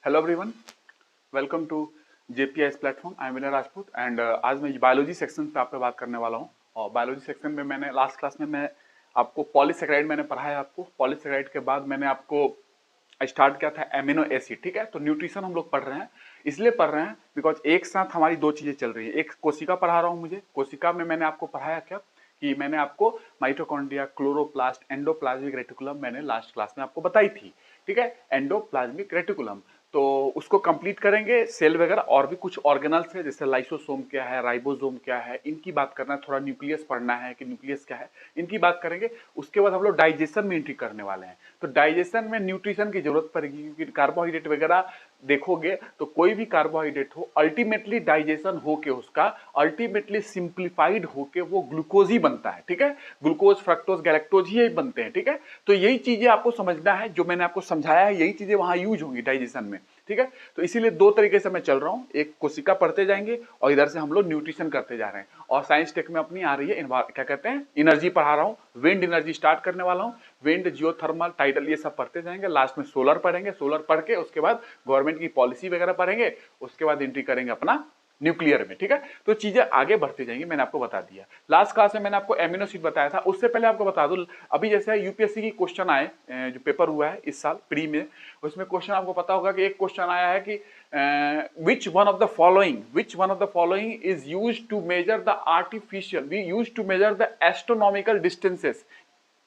Hello everyone, welcome to JPIS platform. I am Vinay Rajput and आज मैं biology section पे आपसे बात करने वाला हूँ। और बायोलॉजी सेक्शन में मैंने लास्ट क्लास में मैं आपको पॉलीसेकेराइड मैंने पढ़ाया। आपको पॉलीसेकेराइड के बाद मैंने आपको स्टार्ट किया था एमिनो एसिड। ठीक है, तो न्यूट्रिशन हम लोग पढ़ रहे हैं, इसलिए पढ़ रहे हैं बिकॉज एक साथ हमारी दो चीजें चल रही है। एक कोशिका पढ़ा रहा हूँ, मुझे कोशिका में मैंने आपको पढ़ाया क्या कि मैंने आपको माइटोकॉन्ड्रिया, क्लोरोप्लास्ट, एंडोप्लाज्मिक रेटिकुलम मैंने लास्ट क्लास में आपको बताई थी। ठीक है, एंडोप्लाज्मिक रेटिकुलम, तो उसको कंप्लीट करेंगे। सेल वगैरह और भी कुछ ऑर्गेनल्स है, जैसे लाइसोसोम क्या है, राइबोसोम क्या है, इनकी बात करना है। थोड़ा न्यूक्लियस पढ़ना है कि न्यूक्लियस क्या है, इनकी बात करेंगे। उसके बाद हम लोग डाइजेशन में एंट्री करने वाले हैं। तो डाइजेशन में न्यूट्रिशन की जरूरत पड़ेगी, क्योंकि कार्बोहाइड्रेट वगैरह देखोगे तो कोई भी कार्बोहाइड्रेट हो अल्टीमेटली डाइजेशन होके उसका अल्टीमेटली सिंप्लीफाइड होके वो ग्लूकोज ही बनता है। ठीक है, ग्लूकोज, फ्रक्टोज, गैलेक्टोज ही बनते हैं। ठीक है, तो यही चीजें आपको समझना है, जो मैंने आपको समझाया है यही चीजें वहां यूज होंगी डाइजेशन में। ठीक है, तो इसीलिए दो तरीके से मैं चल रहा हूं, एक कोशिका पढ़ते जाएंगे और इधर से हम लोग न्यूट्रिशन करते जा रहे हैं। और साइंस टेक में अपनी आ रही है क्या कहते हैं, एनर्जी पढ़ा रहा हूँ। विंड एनर्जी स्टार्ट करने वाला हूँ। विंड, जियोथर्मल, टाइडल, ये सब पढ़ते जाएंगे। लास्ट में सोलर पढ़ेंगे। सोलर पढ़ के उसके बाद गवर्नमेंट की पॉलिसी वगैरह पढ़ेंगे। उसके बाद एंट्री करेंगे अपना न्यूक्लियर में। ठीक है, तो चीजें आगे बढ़ती जाएंगी, मैंने आपको बता दिया। लास्ट क्लास में मैंने आपको एमिनो एसिड बताया था। उससे पहले आपको बता दूं, अभी जैसे यूपीएससी की क्वेश्चन आए, जो पेपर हुआ है इस साल प्री में, उसमें क्वेश्चन आपको पता होगा कि एक क्वेश्चन आया है कि which one of the following is used to measure the artificial, we used to measure the astronomical distances।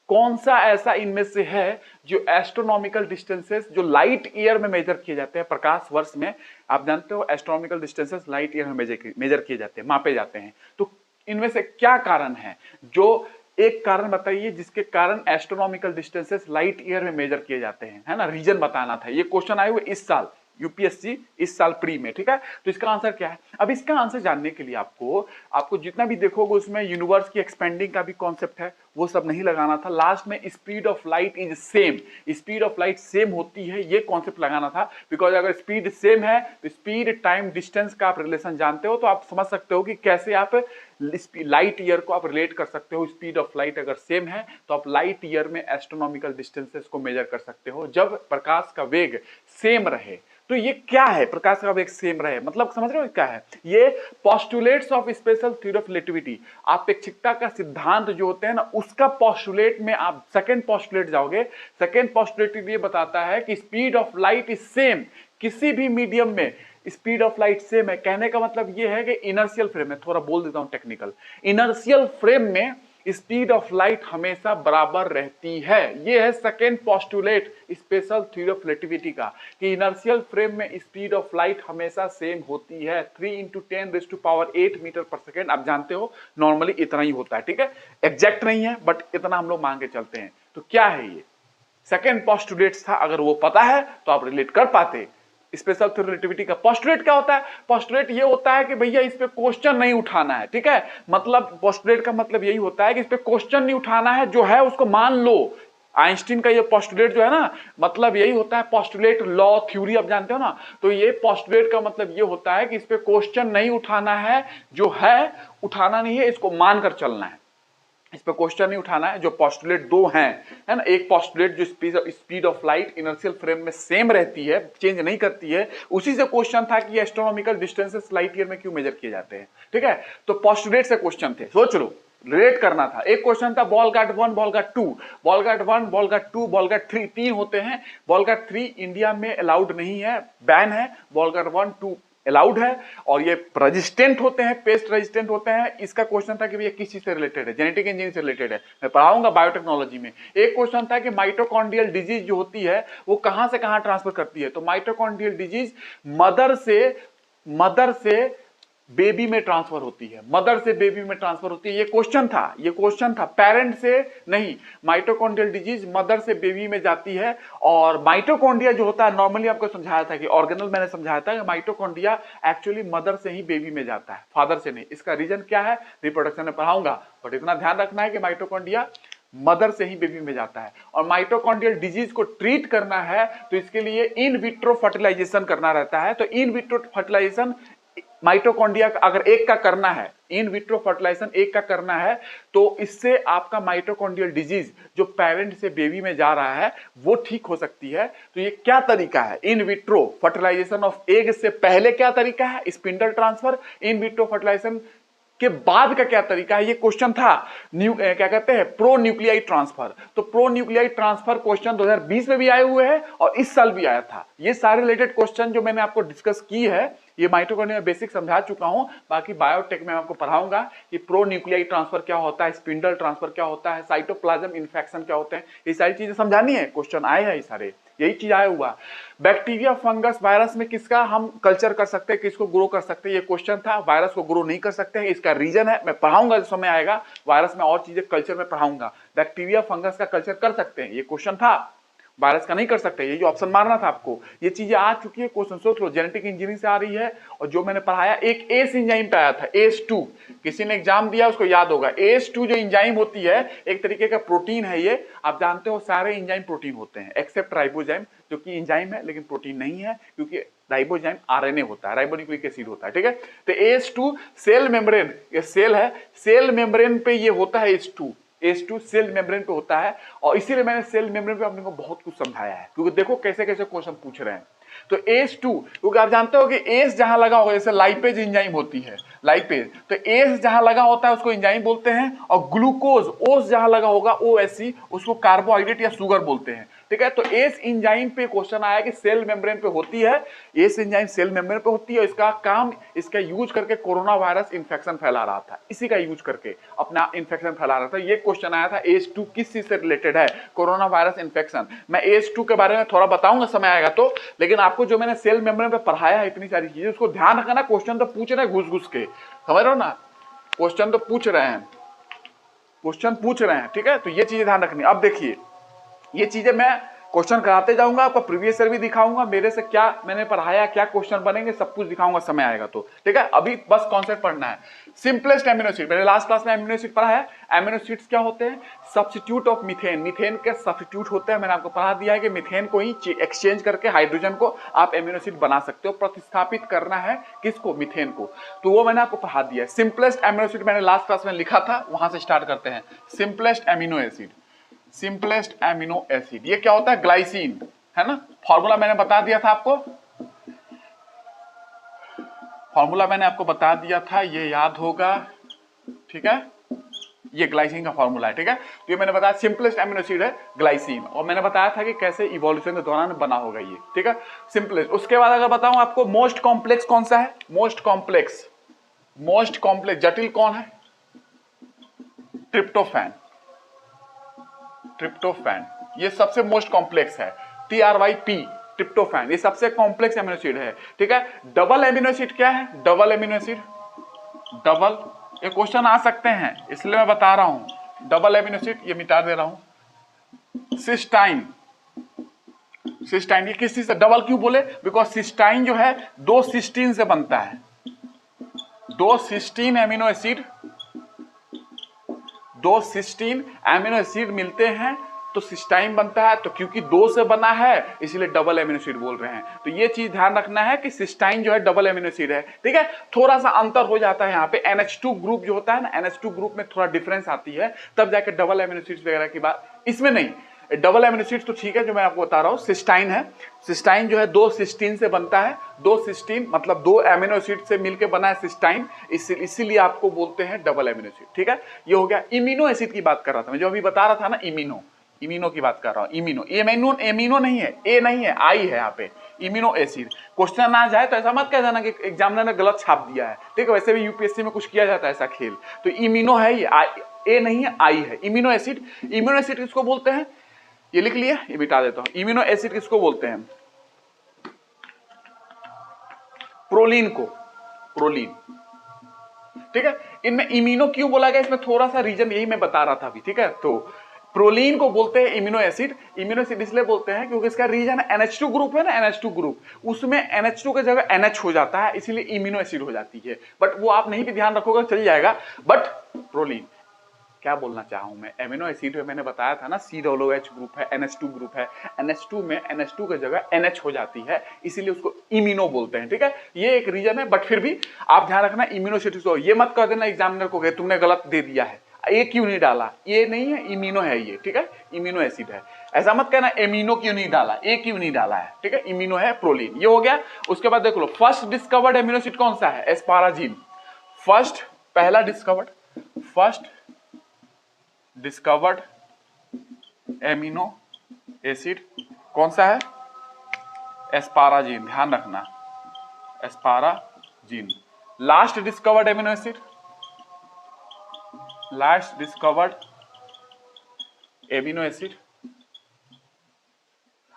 कौन सा ऐसा इनमें से है जो एस्ट्रोनॉमिकल डिस्टेंसेस, जो लाइट ईयर में मेजर किए जाते हैं, प्रकाश वर्ष में। आप जानते हो एस्ट्रोनॉमिकल डिस्टेंसेस लाइट ईयर में मेजर किए जाते हैं, मापे जाते हैं। तो इनमें से क्या कारण है, जो एक कारण बताइए जिसके कारण एस्ट्रोनॉमिकल डिस्टेंसेस लाइट ईयर में मेजर किए जाते हैं, है ना, रीजन बताना था। ये क्वेश्चन आए हुए इस साल यूपीएससी इस साल प्री में। ठीक है, तो इसका आंसर क्या है? अब इसका आंसर जानने के लिए आपको जितना भी देखोगे उसमें यूनिवर्स की एक्सपेंडिंग का भी कॉन्सेप्ट है, वो सब नहीं लगाना था। लास्ट में speed of light is same, speed of light same होती है, ये कॉन्सेप्ट लगाना था। बिकॉज अगर स्पीड सेम है तो स्पीड टाइम डिस्टेंस का आप रिलेशन जानते हो, तो आप समझ सकते हो कि कैसे आप लाइट ईयर को आप रिलेट कर सकते हो। स्पीड ऑफ लाइट अगर सेम है तो आप लाइट ईयर में एस्ट्रोनॉमिकल डिस्टेंसेस को मेजर कर सकते हो, जब प्रकाश का वेग सेम रहे। तो ये क्या है, प्रकाश का वेग सेम रहे, मतलब समझ रहे हो क्या है ये? Postulates of special theory of relativity, अपेक्षिकता का सिद्धांत जो होते हैं ना, उसका पोस्टुलेट में आप सेकंड पोस्टुलेट जाओगे। सेकंड पोस्टुलेट ये बताता है कि speed of light is same, किसी भी मीडियम में स्पीड ऑफ लाइट सेम है। कहने का मतलब ये है कि इनर्शियल फ्रेम में, थोड़ा बोल देता हूं टेक्निकल, इनर्शियल फ्रेम में स्पीड ऑफ लाइट हमेशा बराबर रहती है। ये है second postulate special theory of relativity का, कि इनर्शियल फ्रेम में स्पीड ऑफ लाइट हमेशा सेम होती है। 3 × 10⁸ मीटर पर सेकेंड। आप जानते हो नॉर्मली इतना ही होता है। ठीक है, एग्जैक्ट नहीं है बट इतना हम लोग मान के चलते हैं। तो क्या है ये? सेकेंड पोस्टुलेट था, अगर वो पता है तो आप रिलेट कर पाते। स्पेशल थ्योरी रिलेटिविटी का पोस्टुलेट क्या होता है? पोस्टुलेट ये होता है कि भैया इस पे क्वेश्चन नहीं उठाना है। ठीक है, मतलब पोस्टुलेट का मतलब यही होता है कि इस पे क्वेश्चन नहीं उठाना है, जो है उसको मान लो। आइंस्टीन का ये पोस्टुलेट जो है ना, मतलब यही होता है पोस्टुलेट, लॉ, थ्योरी, आप जानते हो ना। तो ये पोस्टुलेट का मतलब ये होता है कि इस पे क्वेश्चन नहीं उठाना है, जो है उठाना नहीं है, इसको मानकर चलना है, इस पर क्वेश्चन नहीं उठाना है। जो पोस्टुलेट दो हैं, है ना, एक पोस्टुलेट जो speed of light inertial frame में सेम रहती है, चेंज नहीं करती है, उसी से क्वेश्चन था कि एस्ट्रोनॉमिकल डिस्टेंसेस लाइट ईयर में क्यों मेजर किए जाते हैं। ठीक है, तो पोस्टुलेट से क्वेश्चन थे, सोच लो, रिलेट करना था। एक क्वेश्चन था ball guard 1, ball guard 2, ball guard 1, ball guard 2, ball guard 3, तीन होते हैं। बॉल गार्ड 3 इंडिया में अलाउड नहीं है, बैन है। बॉल गार्ड 1, 2 अलाउड है, और ये रेजिस्टेंट होते हैं, पेस्ट रेजिस्टेंट होते हैं। इसका क्वेश्चन था कि भैया किस चीज से रिलेटेड है? जेनेटिक इंजीनियरिंग से रिलेटेड है, मैं पढ़ाऊंगा बायोटेक्नोलॉजी में। एक क्वेश्चन था कि माइटोकॉन्ड्रियल डिजीज जो होती है वो कहां से कहां ट्रांसफर करती है? तो माइटोकॉन्ड्रियल डिजीज मदर से बेबी में ट्रांसफर होती है, मदर से बेबी में ट्रांसफर होती है। ये क्वेश्चन था, पेरेंट से नहीं। माइटोकॉन्ड्रियल डिजीज मदर से बेबी में जाती है। और माइटोकॉन्ड्रिया जो होता है, नॉर्मली आपको समझाया था कि ऑर्गेनल, मैंने समझाया था कि माइटोकॉन्ड्रिया एक्चुअली मदर से ही बेबी में जाता है, फादर से नहीं। इसका रीजन क्या है रिप्रोडक्शन में पढ़ाऊंगा, बट इतना ध्यान रखना है कि माइटोकॉन्ड्रिया मदर से ही बेबी में जाता है। और माइटोकॉन्ड्रियल डिजीज को ट्रीट करना है तो इसके लिए इन विट्रो फर्टिलाइजेशन करना रहता है। तो इन विट्रो फर्टिलाइजेशन माइटोकॉन्ड्रिया अगर एक का करना है, इन विट्रो फर्टिलाइजेशन एक का करना है, तो इससे आपका माइटोकॉन्ड्रियल डिजीज जो पेरेंट से बेबी में जा रहा है वो ठीक हो सकती है। तो ये क्या तरीका है? In vitro fertilisation of egg से पहले क्या तरीका है? Spindle transfer. In vitro fertilisation के बाद का क्या तरीका है? ये क्वेश्चन था क्या कहते हैं, प्रो न्यूक्लियाई ट्रांसफर। तो प्रो न्यूक्लियाई ट्रांसफर क्वेश्चन 2020 में भी आए हुए हैं और इस साल भी आया था। ये सारे रिलेटेड क्वेश्चन जो मैंने आपको डिस्कस की है, ये माइटोकॉन्ड्रिया में बेसिक समझा चुका हूं। बाकी बायोटेक में आपको पढ़ाऊंगा कि प्रो न्यूक्लियाई ट्रांसफर क्या होता है, स्पिंडल ट्रांसफर क्या होता है, साइटोप्लाज्म इन्फेक्शन क्या होते हैं, ये सारी चीजें समझानी है। क्वेश्चन आए हैं ये सारे, यही चीज आया हुआ। बैक्टीरिया, फंगस, वायरस में किसका हम कल्चर कर सकते हैं, किसको ग्रो कर सकते हैं, ये क्वेश्चन था। वायरस को ग्रो नहीं कर सकते हैं, इसका रीजन है, मैं पढ़ाऊंगा जब समय आएगा। वायरस में और चीजें कल्चर में पढ़ाऊंगा। बैक्टीरिया, फंगस का कल्चर कर सकते हैं, ये क्वेश्चन था। वायरस का नहीं कर सकते, ये जो ऑप्शन मारना था आपको। ये चीजें आ चुकी है, क्वेश्चन सोच लो। जेनेटिक इंजीनियरिंग से आ रही है। और जो मैंने पढ़ाया, एक एस एंजाइम पे आया था, ACE2। किसी ने एग्जाम दिया उसको याद होगा। ACE2 जो एंजाइम होती है, एक तरीके का प्रोटीन है ये। आप जानते हो सारे एंजाइम प्रोटीन होते हैं एक्सेप्ट राइबोजाइम, जो कि एंजाइम है लेकिन प्रोटीन नहीं है, क्योंकि राइबोजाइम RNA होता है, राइबोन्यूक्लिक एसिड होता है, ठीक है। तो ACE2 सेल मेम्ब्रेन, ये सेल है, सेल मेम्ब्रेन पे ये होता है। ACE2 सेल मेम्ब्रेन पे होता है। और इसीलिए मैंने सेल मेम्ब्रेन पे अपने को बहुत कुछ समझाया है, क्योंकि देखो कैसे कैसे क्वेश्चन पूछ रहे हैं। तो ACE2, क्योंकि आप जानते हो कि एस जहां लगा होगा, जैसे लाइपेज एंजाइम होती है, लाइपेज, तो एस जहां लगा होता है उसको एंजाइम बोलते हैं। और ग्लूकोज, ओस जहां लगा होगा, OSE, उसको कार्बोहाइड्रेट या शुगर बोलते हैं, ठीक है। तो एस एंजाइम पे क्वेश्चन आया कि सेल मेम्ब्रेन पे होती है। एस एंजाइम सेल मेम्ब्रेन पे होती है, और इसका काम, इसका यूज करके कोरोना वायरस इंफेक्शन फैला रहा था, इसी का यूज करके अपना इंफेक्शन फैला रहा था। ये क्वेश्चन आया था। ACE2 किस चीज से रिलेटेड है? Corona virus infection. मैं ACE2 के बारे में थोड़ा बताऊंगा, समय आएगा तो। लेकिन आपको जो मैंने सेल मेम्ब्रेन पे पढ़ाया है, इतनी सारी चीजें, उसको ध्यान रखना। क्वेश्चन तो पूछ रहे हैं घुस घुस के, समझ रहे हो ना, क्वेश्चन तो पूछ रहे हैं, क्वेश्चन पूछ रहे हैं, ठीक है। तो ये चीजें ध्यान रखनी। अब देखिए, ये चीजें मैं क्वेश्चन कराते जाऊंगा, आपको प्रीवियस ईयर भी दिखाऊंगा, मेरे से क्या मैंने पढ़ाया, क्या क्वेश्चन बनेंगे, सब कुछ दिखाऊंगा, समय आएगा तो, ठीक है। अभी बस कॉन्सेप्ट पढ़ना है। सिंपलेस्ट एमिनो एसिड, मैंने लास्ट क्लास में एमिनो एसिड पढ़ा है। एमिनो एसिड्स क्या होते हैं? सब्स्टिट्यूट ऑफ मीथेन, मीथेन के सब्स्टिट्यूट होते हैं। मैंने आपको पढ़ा दिया है कि मीथेन को ही एक्सचेंज करके हाइड्रोजन को आप एमिनो एसिड बना सकते हो। प्रतिस्थापित करना है किसको? मीथेन को। तो वो मैंने आपको पढ़ा दिया है। सिंपलेस्ट एमिनो एसिड मैंने लास्ट क्लास में लिखा था, वहां से स्टार्ट करते हैं। Simplest amino acid, simplest amino acid, ये क्या होता है? ग्लाइसिन, है ना। फॉर्मूला मैंने बता दिया था आपको, फॉर्मूला मैंने आपको बता दिया था, ये याद होगा, ठीक है। ये ग्लाइसिन का फॉर्मूला है, ठीक है। तो ये मैंने बताया सिंपलेस्ट एमिनो एसिड है ग्लाइसिन, और मैंने बताया था कि कैसे इवोल्यूशन के दौरान बना होगा ये, ठीक है, सिंपलेस्ट। उसके बाद अगर बताऊं आपको, मोस्ट कॉम्प्लेक्स कौन सा है? मोस्ट कॉम्प्लेक्स, मोस्ट कॉम्प्लेक्स जटिल कौन है? ट्रिप्टोफैन, ट्रिप्टोफैन ये सबसे मोस्ट कॉम्प्लेक्स है। TRYP, ट्रिप्टोफैन, ये सबसे कॉम्प्लेक्स एमिनो एसिड है, ठीक है। डबल एमिनो एसिड क्या है? डबल एमिनो एसिड, डबल, ये क्वेश्चन आ सकते हैं, इसलिए मैं बता रहा हूं। डबल एमिनो एसिड, ये मिटा दे रहा हूं। सिस्टाइन, सिस्टाइन ये किस चीज से डबल क्यों बोले? बिकॉज सिस्टाइन जो है 2 सिस्टीन से बनता है। 2 cysteine amino acid, 2 cysteine amino acid मिलते हैं तो सिस्टाइन बनता है। तो क्योंकि 2 से बना है इसलिए डबल एमिनो एसिड बोल रहे हैं। तो ये चीज ध्यान रखना है कि सिस्टाइन जो है डबल एमिनो एसिड है, ठीक है। थोड़ा सा अंतर हो जाता है यहाँ पे, NH2 ग्रुप जो होता है ना, NH2 ग्रुप में थोड़ा डिफरेंस आती है, तब जाके डबल एमिनो एसिड वगैरह की बात, इसमें नहीं। डबल एमिनो एसिड तो ठीक है, जो मैं आपको बता रहा हूँ सिस्टाइन है। सिस्टाइन जो है 2 सिस्टीन से बनता है। 2 सिस्टीन मतलब 2 एमिनो एसिड से मिलकर बना है सिस्टाइन, इसीलिए आपको बोलते हैं डबल एमिनो एसिड, ठीक है। ये हो गया। इम्यूनो एसिड की बात कर रहा था मैं, जो अभी बता रहा था ना, इम्यूनो, इम्यूनो की बात कर रहा हूं। इम्यूनो, एमिनो, एमिनो नहीं है, ए नहीं है, आई है यहाँ पे, इम्यूनो एसिड। क्वेश्चन आ जाए तो ऐसा मत कह देना कि एग्जामिनर ने गलत छाप दिया है, ठीक है। वैसे भी यूपीएससी में कुछ किया जाता है ऐसा खेल। तो इम्यूनो है ये, ए नहीं है, आई है, इम्यूनो एसिड। इम्यूनो एसिड किसको बोलते हैं? ये लिख लिया, ये मिटा देता हूं। इम्यूनो एसिड किसको बोलते हैं? प्रोलीन को, प्रोलीन, ठीक है। इनमें इम्यूनो क्यों बोला गया, इसमें थोड़ा सा रीजन यही मैं बता रहा था अभी, ठीक है। तो प्रोलीन को बोलते हैं इम्यूनो एसिड। इम्यूनो एसिड इसलिए बोलते हैं क्योंकि इसका रीजन NH2 ग्रुप है ना, NH2 ग्रुप, उसमें NH2 की जगह NH हो जाता है, इसीलिए इम्यूनो एसिड हो जाती है। बट वो आप नहीं भी ध्यान रखोगे चल जाएगा। बट प्रोलीन क्या बोलना चाहा हूं मैं, एमिनो एसिड में मैंने बताया था ना COOH ग्रुप है, NH2 ग्रुप है, NH2 में NH2 की जगह NH हो जाती है, इसीलिए उसको इम्यूनो बोलते हैं। ठीक है, ये एक रीजन है, बट फिर भी आप ध्यान रखना इम्यूनोसिटी को, ये मत कर देना एग्जामिनर को तुमने गलत दे दिया है, ये क्यों नहीं डाला, ये नहीं है, इम्यूनो है ये। ठीक है, इम्यूनो एसिड है, ऐसा मत कहना एमिनो क्यों नहीं डाला, ए क्यों नहीं डाला है। ठीक है, इम्यूनो है, प्रोलीन, ये हो गया। उसके बाद देख लो फर्स्ट डिस्कवर्ड एमिनो एसिड कौन सा है, एस्पाराजीन। पहला डिस्कवर्ड एमिनो एसिड कौन सा है, एस्पाराजीन, ध्यान रखना asparagine. Last discovered amino acid, last discovered amino acid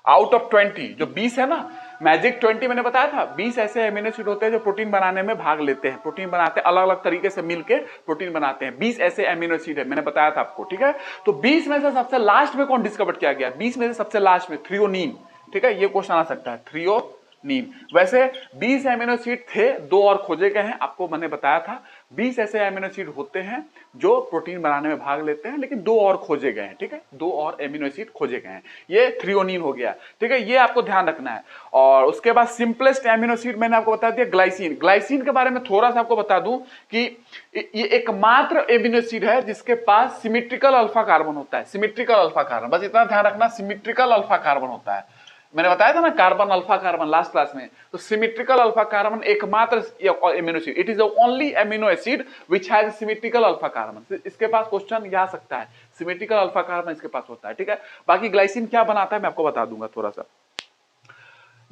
out of 20, जो 20 है ना, मैजिक 20 मैंने बताया था, 20 ऐसे एमिनो एसिड होते हैं जो प्रोटीन बनाने में भाग लेते हैं, प्रोटीन बनाते हैं, अलग अलग तरीके से मिलके प्रोटीन बनाते हैं। 20 ऐसे एमिनो एसिड है, मैंने बताया था आपको। ठीक है, तो 20 में से सबसे लास्ट में कौन डिस्कवर किया गया, 20 में से सबसे लास्ट में थ्रियोनीन। ठीक है, ये क्वेश्चन आ सकता है, थ्रियोनीन। वैसे 20 एमिनो एसिड थे, 2 और खोजे गए हैं, आपको मैंने बताया था 20 ऐसे एमिनो एसिड होते हैं जो प्रोटीन बनाने में भाग लेते हैं, लेकिन 2 और खोजे गए हैं। ठीक है, 2 और एमिनो एसिड खोजे गए हैं, ये थ्रियोनीन हो गया। ठीक है, ये आपको ध्यान रखना है। और उसके बाद सिंपलेस्ट एमिनो एसिड मैंने आपको बता दिया ग्लाइसिन। ग्लाइसिन के बारे में थोड़ा सा आपको बता दूं कि ये एकमात्र एमिनो एसिड है जिसके पास सिमेट्रिकल अल्फा कार्बन होता है, सिमेट्रिकल अल्फा कार्बन, बस इतना ध्यान रखना, सिमेट्रिकल अल्फा कार्बन होता है। मैंने बताया था ना carbon alpha carbon last class में, तो सिमेट्रिकल अल्फा कार्बन एकमात्र amino acid, it is the only amino acid which has symmetrical alpha carbon. इसके पास क्वेश्चन आ सकता है, सिमेट्रिकल अल्फा कार्बन इसके पास होता है। ठीक है, बाकी ग्लाइसिन क्या बनाता है मैं आपको बता दूंगा थोड़ा सा।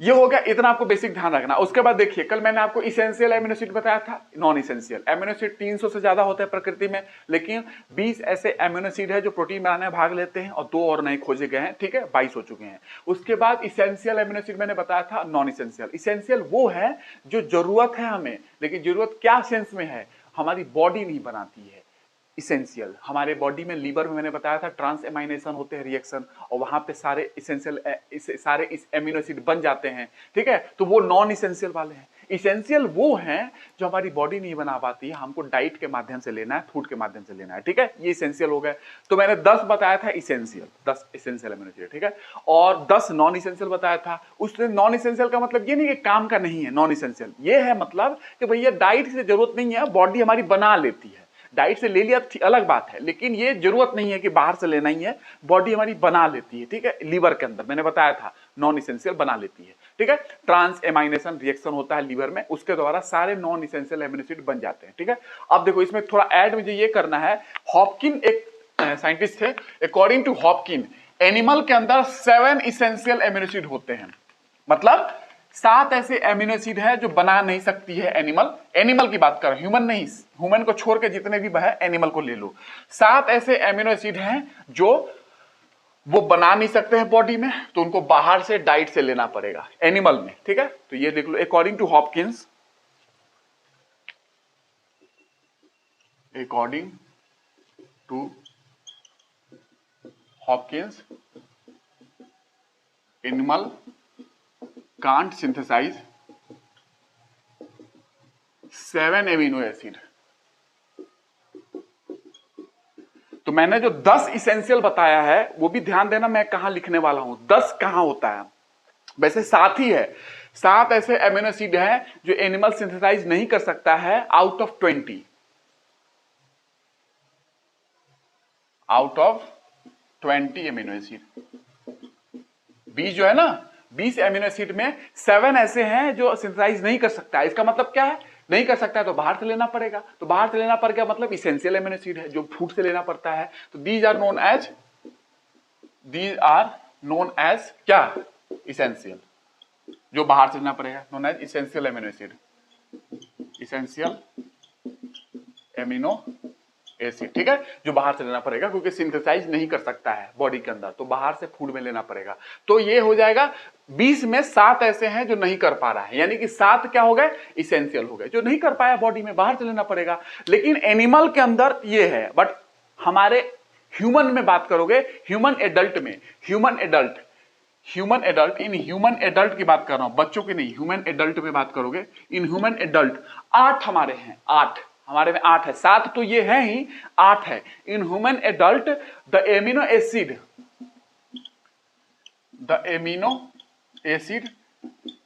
ये हो गया, इतना आपको बेसिक ध्यान रखना। उसके बाद देखिए, कल मैंने आपको इसेंशियल एमिनो एसिड बताया था, नॉन इसेंशियल एमिनो एसिड 300 से ज्यादा होते हैं प्रकृति में, लेकिन 20 ऐसे एमिनो एसिड है जो प्रोटीन बनाने में भाग लेते हैं, और 2 और नए खोजे गए हैं। ठीक है, 22 हो चुके हैं। उसके बाद इसेंशियल एमिनो एसिड मैंने बताया था, नॉन इसेंशियल। इसेंशियल वो है जो जरूरत है हमें, लेकिन जरूरत क्या सेंस में है, हमारी बॉडी नहीं बनाती है। इसेंशियल हमारे बॉडी में, लीवर में मैंने बताया था ट्रांस एमाइनेशन होते हैं रिएक्शन, और वहां पे सारे इसेंशियल सारे इस एमिनो एसिड बन जाते हैं। ठीक है, तो वो नॉन इसेंशियल वाले हैं। इसेंशियल वो हैं जो हमारी बॉडी नहीं बना पाती है, हमको डाइट के माध्यम से लेना है, फूड के माध्यम से लेना है। ठीक है, ये इसेंशियल हो गए। तो मैंने 10 बताया था इसेंशियल, 10 इसेंशियल एमिनो एसिड। ठीक है, और 10 नॉन इसेंशियल बताया था। उसने नॉन इसेंशियल का मतलब ये नहीं कि काम का नहीं है, नॉन इसेंशियल ये है मतलब कि भैया डाइट से जरूरत नहीं है, बॉडी हमारी बना लेती है। डाइट से ले लिया अलग बात है, लेकिन ये जरूरत नहीं है कि बाहर से लेना ही है, बॉडी हमारी बना लेती है। ठीक है, लीवर के अंदर मैंने बताया था नॉन इसेंशियल बना लेती है। ठीक है, ट्रांस एमाइनेशन रिएक्शन होता है लीवर में, उसके द्वारा सारे नॉन इसेंशियल एमिनो एसिड बन जाते हैं। ठीक है, अब देखो इसमें थोड़ा ऐड मुझे ये करना है। हॉपकिन एक साइंटिस्ट थे, अकॉर्डिंग टू हॉपकिन एनिमल के अंदर 7 इसेंशियल एमिनो एसिड होते हैं, मतलब 7 ऐसे एमिनो एसिड है जो बना नहीं सकती है एनिमल की बात कर, ह्यूमन नहीं, ह्यूमन को छोड़ के जितने भी है एनिमल को ले लो, 7 ऐसे एमिनो एसिड हैं जो वो बना नहीं सकते हैं बॉडी में, तो उनको बाहर से डाइट से लेना पड़ेगा एनिमल में। ठीक है, तो ये देख लो, according to Hopkins, according to Hopkins animal can't synthesize 7 amino acid. तो मैंने जो 10 इसेंशियल बताया है वो भी ध्यान देना, मैं कहां लिखने वाला हूं, 10 कहां होता है, वैसे 7 ही है। 7 ऐसे एमिनो एसिड है जो एनिमल सिंथेसाइज नहीं कर सकता है out of 20, out of 20 amino acid. 20 जो है ना, 20 एमिनो एसिड में 7 ऐसे हैं जो सिंथेसाइज नहीं कर सकता है। इसका मतलब क्या है, नहीं कर सकता है तो बाहर से लेना पड़ेगा, तो बाहर से लेना पड़ गया मतलब इसेंशियल एमिनो एसिड है जो फूड से लेना पड़ता है। तो दीज आर नोन एज क्या, इसेंशियल, जो बाहर से लेना पड़ेगा, known as essential amino acid, essential amino acid. ठीक है, जो बाहर से लेना पड़ेगा क्योंकि सिंथेसाइज नहीं कर सकता है बॉडी के अंदर, तो बाहर से फूड में लेना पड़ेगा। तो ये हो जाएगा 20 में 7 ऐसे हैं जो नहीं कर पा रहा है, यानी कि 7 क्या हो गए, इसेंशियल हो गए, जो नहीं कर पाया बॉडी में, बाहर से लेना पड़ेगा। लेकिन एनिमल के अंदर ये है, बट हमारे ह्यूमन में बात करोगे, ह्यूमन एडल्ट में, ह्यूमन एडल्ट इन ह्यूमन एडल्ट की बात कर रहा हूं, बच्चों की नहीं, ह्यूमन एडल्ट में बात करोगे, इन ह्यूमन एडल्ट 8 हमारे हैं, 8 हमारे में 8 है, 7 तो ये है ही, 8 है। In human adult the amino acid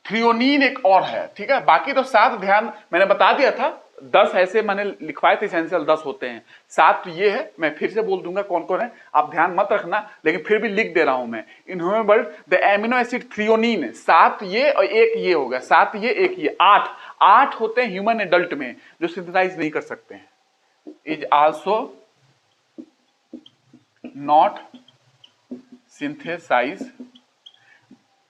threonine एक और है, ठीक है। बाकी तो 7 ध्यान मैंने बता दिया था, 10 ऐसे मैंने लिखवाए थे, एसेंशियल 10 होते हैं। 7 तो ये है, मैं फिर से बोल दूंगा कौन कौन है, आप ध्यान मत रखना, लेकिन फिर भी लिख दे रहा हूं मैं। In human blood the amino acid threonine, 7 ये और एक ये हो गया, 7 ये एक ये, 8 होते हैं ह्यूमन एडल्ट में जो सिंथेसाइज नहीं कर सकते हैं। इज आल्सो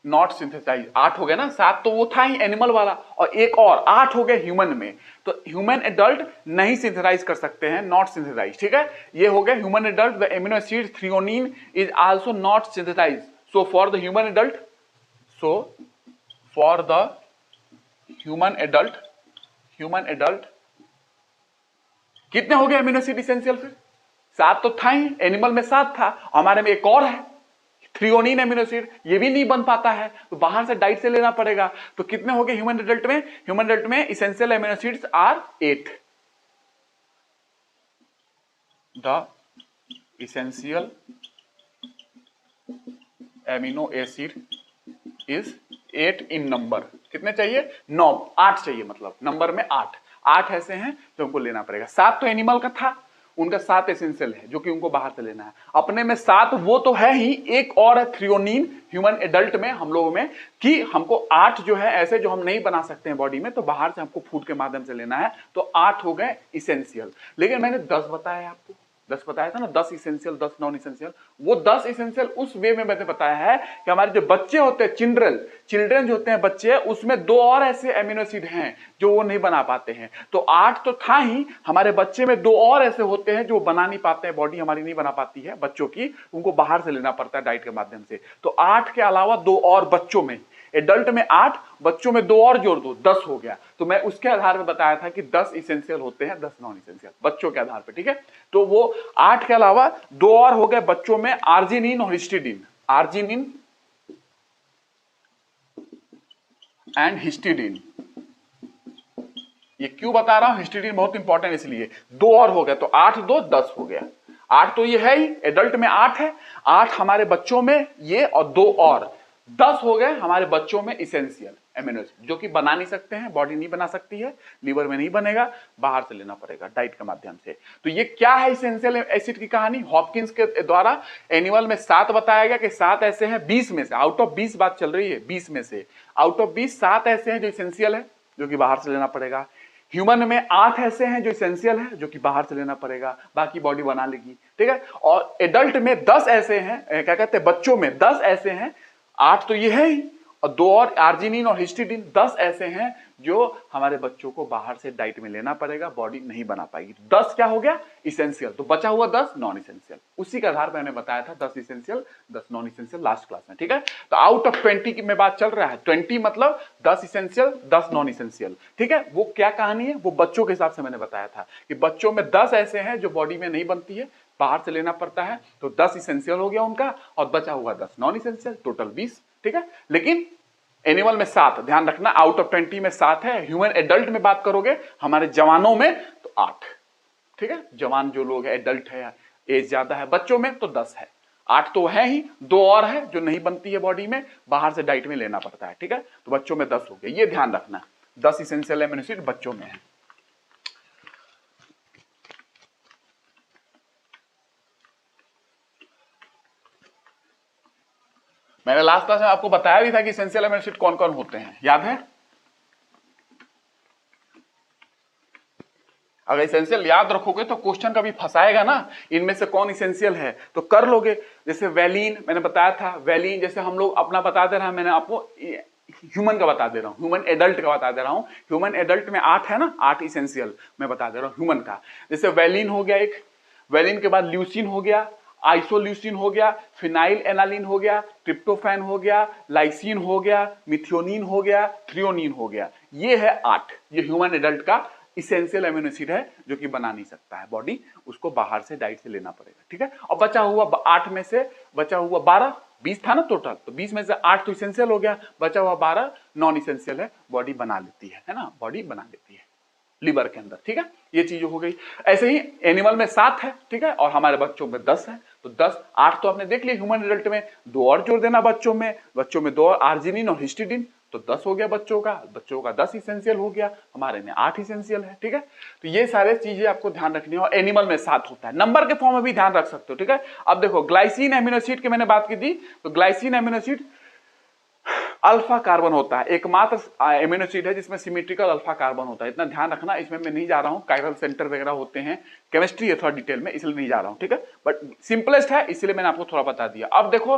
नॉट सिंथेसाइज 8 हो गया ना, 7 तो वो था ही एनिमल वाला, और एक और 8 हो गया ह्यूमन में। तो ह्यूमन एडल्ट नहीं सिंथेसाइज कर सकते हैं, नॉट सिंथेसाइज, ठीक है। ये हो गया human adult the amino acid threonine is also not synthesize. So for the human adult कितने हो गए एमिनो एसिड इसेंशियल? फिर 7 तो था ही, एनिमल में 7 था, हमारे में एक और है थ्रियोनीन एमिनो एसिड, ये भी नहीं बन पाता है, तो बाहर से डाइट से लेना पड़ेगा। तो कितने हो गए ह्यूमन एडल्ट में? ह्यूमन एडल्ट में essential amino acids are 8। The essential amino acid is 8 in number. कितने चाहिए? 9, 8 चाहिए, मतलब नंबर में 8 ऐसे हैं जो हमको लेना पड़ेगा। 7 तो एनिमल का था, उनका 7 एसेंशियल है जो कि उनको बाहर से लेना है। अपने में 7 वो तो है ही, एक और है थ्रियोनीन ह्यूमन एडल्ट में, हम लोगों में, कि हमको 8 जो है ऐसे जो हम नहीं बना सकते हैं बॉडी में, तो बाहर से हमको फूड के माध्यम से लेना है, तो 8 हो गए इसेंशियल। लेकिन मैंने 10 बताया आपको, 10 बताया था ना, 10 इसेंशियल 10 नॉन इसेंशियल। वो 10 इसेंशियल उस वे में मैंने बताया है कि हमारे जो बच्चे होते हैं, चिल्ड्रन जो होते हैं बच्चे, उसमें 2 और ऐसे एमिनो एसिड हैं जो वो नहीं बना पाते हैं। तो 8 तो था ही, हमारे बच्चे में 2 और ऐसे होते हैं जो बना नहीं पाते हैं, बॉडी हमारी नहीं बना पाती है बच्चों की, उनको बाहर से लेना पड़ता है डाइट के माध्यम से। तो 8 के अलावा 2 और बच्चों में, एडल्ट में 8, बच्चों में 2 और जोड़ दो, 10 हो गया। तो मैं उसके आधार पर बताया था कि 10 इसेंशियल होते हैं, 10 नॉन इसेंशियल, बच्चों के आधार पर, ठीक है। तो वो 8 के अलावा 2 और हो गए बच्चों में, आर्जिनिन और हिस्टिडीन, आर्जिनिन एंड हिस्टिडीन। ये क्यों बता रहा हूं, हिस्टिडीन बहुत इंपॉर्टेंट इसलिए। 2 और हो गया, तो 8 2 10 हो गया। 8 तो ये है ही, एडल्ट में 8 है, 8 हमारे बच्चों में ये, और 2 और 10 हो गए हमारे बच्चों में इसेंशियल एमिनो एसिड, जो कि बना नहीं सकते हैं, बॉडी नहीं बना सकती है, लीवर में नहीं बनेगा, बाहर से लेना पड़ेगा डाइट के माध्यम से। तो ये क्या है इसेंशियल एसिड की कहानी? हॉपकिंस के द्वारा एनिमल में 7 बताया गया कि 7 ऐसे हैं 20 में से, आउट ऑफ 20 बात चल रही है, 20 में से आउट ऑफ 20 7 ऐसे हैं जो इसेंशियल है, जो कि बाहर से लेना पड़ेगा। ह्यूमन में 8 ऐसे हैं जो इसेंशियल है, जो कि बाहर से लेना पड़ेगा, बाकी बॉडी बना लेगी, ठीक है। और एडल्ट में 10 ऐसे हैं, क्या कहते हैं, बच्चों में 10 ऐसे हैं, 8 तो ये है ही, और 2 और आर्जिनिन और हिस्टिडीन, 10 ऐसे हैं जो हमारे बच्चों को बाहर से डाइट में लेना पड़ेगा, बॉडी नहीं बना पाएगी। 10 क्या हो गया? इसेंशियल। तो बचा हुआ 10 नॉन इसेंशियल। उसी के आधार पर मैंने बताया था 10 essential 10 non essential last class में, ठीक है। तो आउट ऑफ 20 की में बात चल रहा है, 20 मतलब 10 इसेंशियल 10 नॉन इसेंशियल, ठीक है। वो क्या कहानी है, वो बच्चों के हिसाब से मैंने बताया था कि बच्चों में 10 ऐसे हैं जो बॉडी में नहीं बनती है, बाहर से लेना पड़ता है, तो 10 इसेंशियल हो गया उनका, और बचा हुआ 10 नॉन इसेंशियल, टोटल 20, ठीक है। लेकिन एनिमल में 7, ध्यान रखना, आउट ऑफ 20 में 7 है। ह्यूमन एडल्ट में बात करोगे, हमारे जवानों में, तो 8, ठीक है। जवान जो लोग है, एडल्ट है, एज ज्यादा है, बच्चों में तो 10 है। 8 तो है ही, 2 और है जो नहीं बनती है बॉडी में, बाहर से डाइट में लेना पड़ता है, ठीक है। तो बच्चों में 10 हो गए, ये ध्यान रखना, 10 इसेंशियल एमिनो एसिड बच्चों में है। मैंने लास्ट क्लास में आपको बताया भी था कि इसेंशियल एमिनो एसिड कौन कौन होते हैं, याद है? अगर इसेंशियल याद रखोगे तो क्वेश्चन कभी फंसाएगा ना, इनमें से कौन इसेंशियल है, तो कर लोगे। जैसे वैलिन मैंने बताया था, वैलिन जैसे हम लोग अपना बता दे रहा है, मैंने आपको ह्यूमन का बता दे रहा हूं, ह्यूमन एडल्ट का बता दे रहा हूं। ह्यूमन एडल्ट में 8 है ना, 8 इसेंशियल मैं बता दे रहा हूं ह्यूमन का। जैसे वैलिन हो गया एक, वैलिन के बाद ल्यूसिन हो गया, आइसोल्यूसिन हो गया, फिनाइल एनालिन हो गया, ट्रिप्टोफैन हो गया, लाइसिन हो गया, मिथियोनिन हो गया, थ्रियोनिन हो गया। ये है 8, ये ह्यूमन एडल्ट का इसेंशियल एमिनो एसिड है, जो कि बना नहीं सकता है बॉडी, उसको बाहर से डाइट से लेना पड़ेगा, ठीक है। और बचा हुआ 8 में से बचा हुआ 12, 20 था ना टोटल, तो 20 में से 8 तो इसेंशियल हो गया, बचा हुआ 12 नॉन इसेंशियल है, बॉडी बना लेती है ना, बॉडी बना लेती है। लिवर के अंदर, ठीक है। ये चीज हो गई। ऐसे ही एनिमल में 7 है, ठीक है, और हमारे बच्चों में 10 है। तो 10, 8 तो आपने देख लिया ह्यूमन एडल्ट में, 2 और जोड़ देना बच्चों में 2 और आर्जिनिन और हिस्टिडिन, तो 10 हो गया बच्चों का 10 इसेंशियल हो गया, हमारे में 8 इसेंशियल है, ठीक है। तो ये सारे चीजें आपको ध्यान रखनी है। और एनिमल में 7 होता है, नंबर के फॉर्म में भी ध्यान रख सकते हो, ठीक है। अब देखो ग्लाइसिन एमिनो एसिड की मैंने बात की थी, तो glycine amino acid alpha carbon होता है, एकमात्र एमिनो एसिड है जिसमें सिमेट्रिकल अल्फा कार्बन होता है। इतना ध्यान रखना, इसमें मैं नहीं जा रहा हूं, कायरल सेंटर वगैरह होते हैं, केमिस्ट्री है थोड़ा डिटेल में, इसलिए नहीं जा रहा हूं, ठीक है। बट सिंपलेस्ट है, इसलिए मैंने आपको थोड़ा बता दिया। अब देखो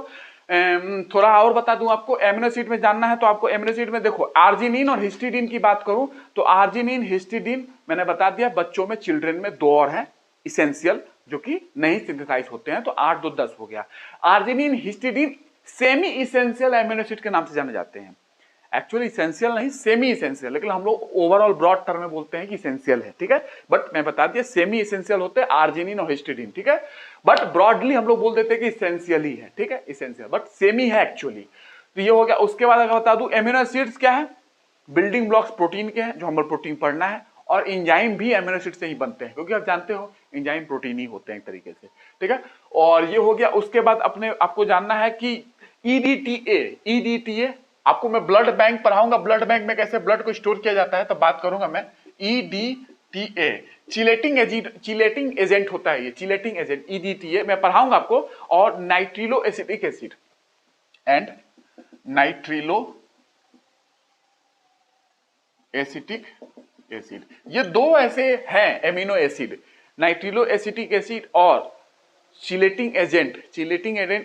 थोड़ा और बता दूं आपको, एमिनो एसिड में जानना है तो आपको एमिनो एसिड में देखो आर्जिनिन और हिस्टिडिन की बात करूं तो आर्जिनिन हिस्टिडिन मैंने बता दिया, बच्चों में चिल्ड्रन में 2 और है इसेंशियल जो कि नहीं सिंथेसाइज होते हैं, तो 8 2 10 हो गया। Arginine histidine semi essential amino acid के नाम से जाने जाते हैं। एक्चुअली इसेंशियल नहीं, सेमी इसेंशियल, लेकिन हम लोग ओवरऑल ब्रॉड टर्म में बोलते हैं कि इसेंशियल है, ठीक है। बट मैं बता दिया सेमी इसेंशियल होते हैं आर्जिनिन और हिस्टिडिन, ठीक है। बट ब्रॉडली हम लोग बोल देते हैं कि इसेंशियल ही है, ठीक है, इसेंशियल, बट सेमी है एक्चुअली। तो ये हो गया। उसके बाद अगर बता दूं एमिनो एसिड्स क्या है, बिल्डिंग ब्लॉक्स प्रोटीन के हैं, जो हमें प्रोटीन पढ़ना है, और इंजाइम भी एमिनो एसिड से ही बनते हैं, क्योंकि आप जानते हो इंजाइम प्रोटीन ही होते हैं एक तरीके से, ठीक है। और ये हो गया। उसके बाद आपको जानना है कि ईडीटीए आपको मैं ब्लड बैंक पढ़ाऊंगा, ब्लड बैंक में कैसे ब्लड को स्टोर किया जाता है तो बात करूंगा मैं। ईडीटीए चिलेटिंग एजेंट होता है, ये चिलेटिंग एजेंट ईडीटीए मैं पढ़ाऊंगा आपको। और nitrilo acetic acid and nitrilo acetic acid, ये 2 ऐसे हैं amino acid, nitrilo acetic acid और चिलेटिंग एजेंट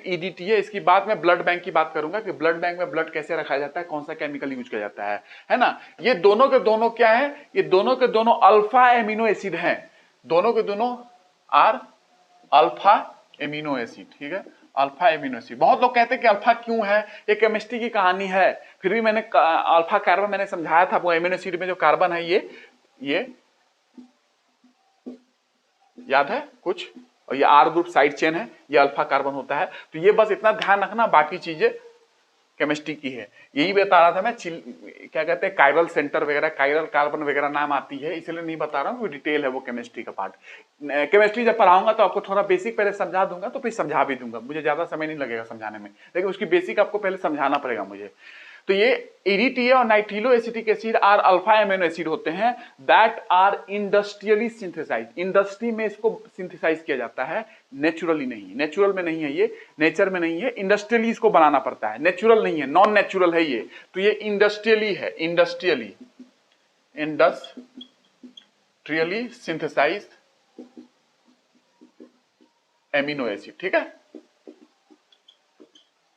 ईडीटीए। इसकी बात मैं ब्लड बैंक की बात करूंगा कि ब्लड बैंक में ब्लड कैसे रखा जाता है, कौन सा केमिकल यूज किया जाता है ना। ये दोनों के दोनों क्या है, ये दोनों के दोनों अल्फा एमिनो एसिड हैं, दोनों के दोनों आर अल्फा एमिनो एसिड, ठीक है, अल्फा एमिनो एसिड। बहुत लोग कहते हैं कि अल्फा क्यों है, ये केमिस्ट्री की कहानी है, फिर भी मैंने अल्फा कार्बन मैंने समझाया था, वो एमिनो एसिड में जो कार्बन है ये याद है कुछ, और ये आर ग्रुप साइड चेन है, ये अल्फा कार्बन होता है। तो ये बस इतना ध्यान रखना, बाकी चीजें केमिस्ट्री की है। यही बता रहा था मैं, क्या कहते हैं कायरल सेंटर वगैरह, कायरल कार्बन वगैरह नाम आती है, इसलिए नहीं बता रहा हूँ, डिटेल है वो केमिस्ट्री का पार्ट। केमिस्ट्री जब पढ़ाऊंगा तो आपको थोड़ा बेसिक पहले समझा दूंगा, तो फिर समझा भी दूंगा, मुझे ज्यादा समय नहीं लगेगा समझाने में, लेकिन उसकी बेसिक आपको पहले समझाना पड़ेगा मुझे। तो ये ईडीटीए और nitrilo acetic acid are alpha amino acid होते हैं that are industrially synthesize, industry में इसको सिंथेसाइज किया जाता है, नेचुरली नहीं, नेचुरल में नहीं है ये, नेचर में नहीं है, इंडस्ट्रियली इसको बनाना पड़ता है, नेचुरल नहीं है, नॉन नेचुरल है ये। तो ये इंडस्ट्रियली है, इंडस्ट्रियली सिंथेसाइज एमिनो एसिड, ठीक है,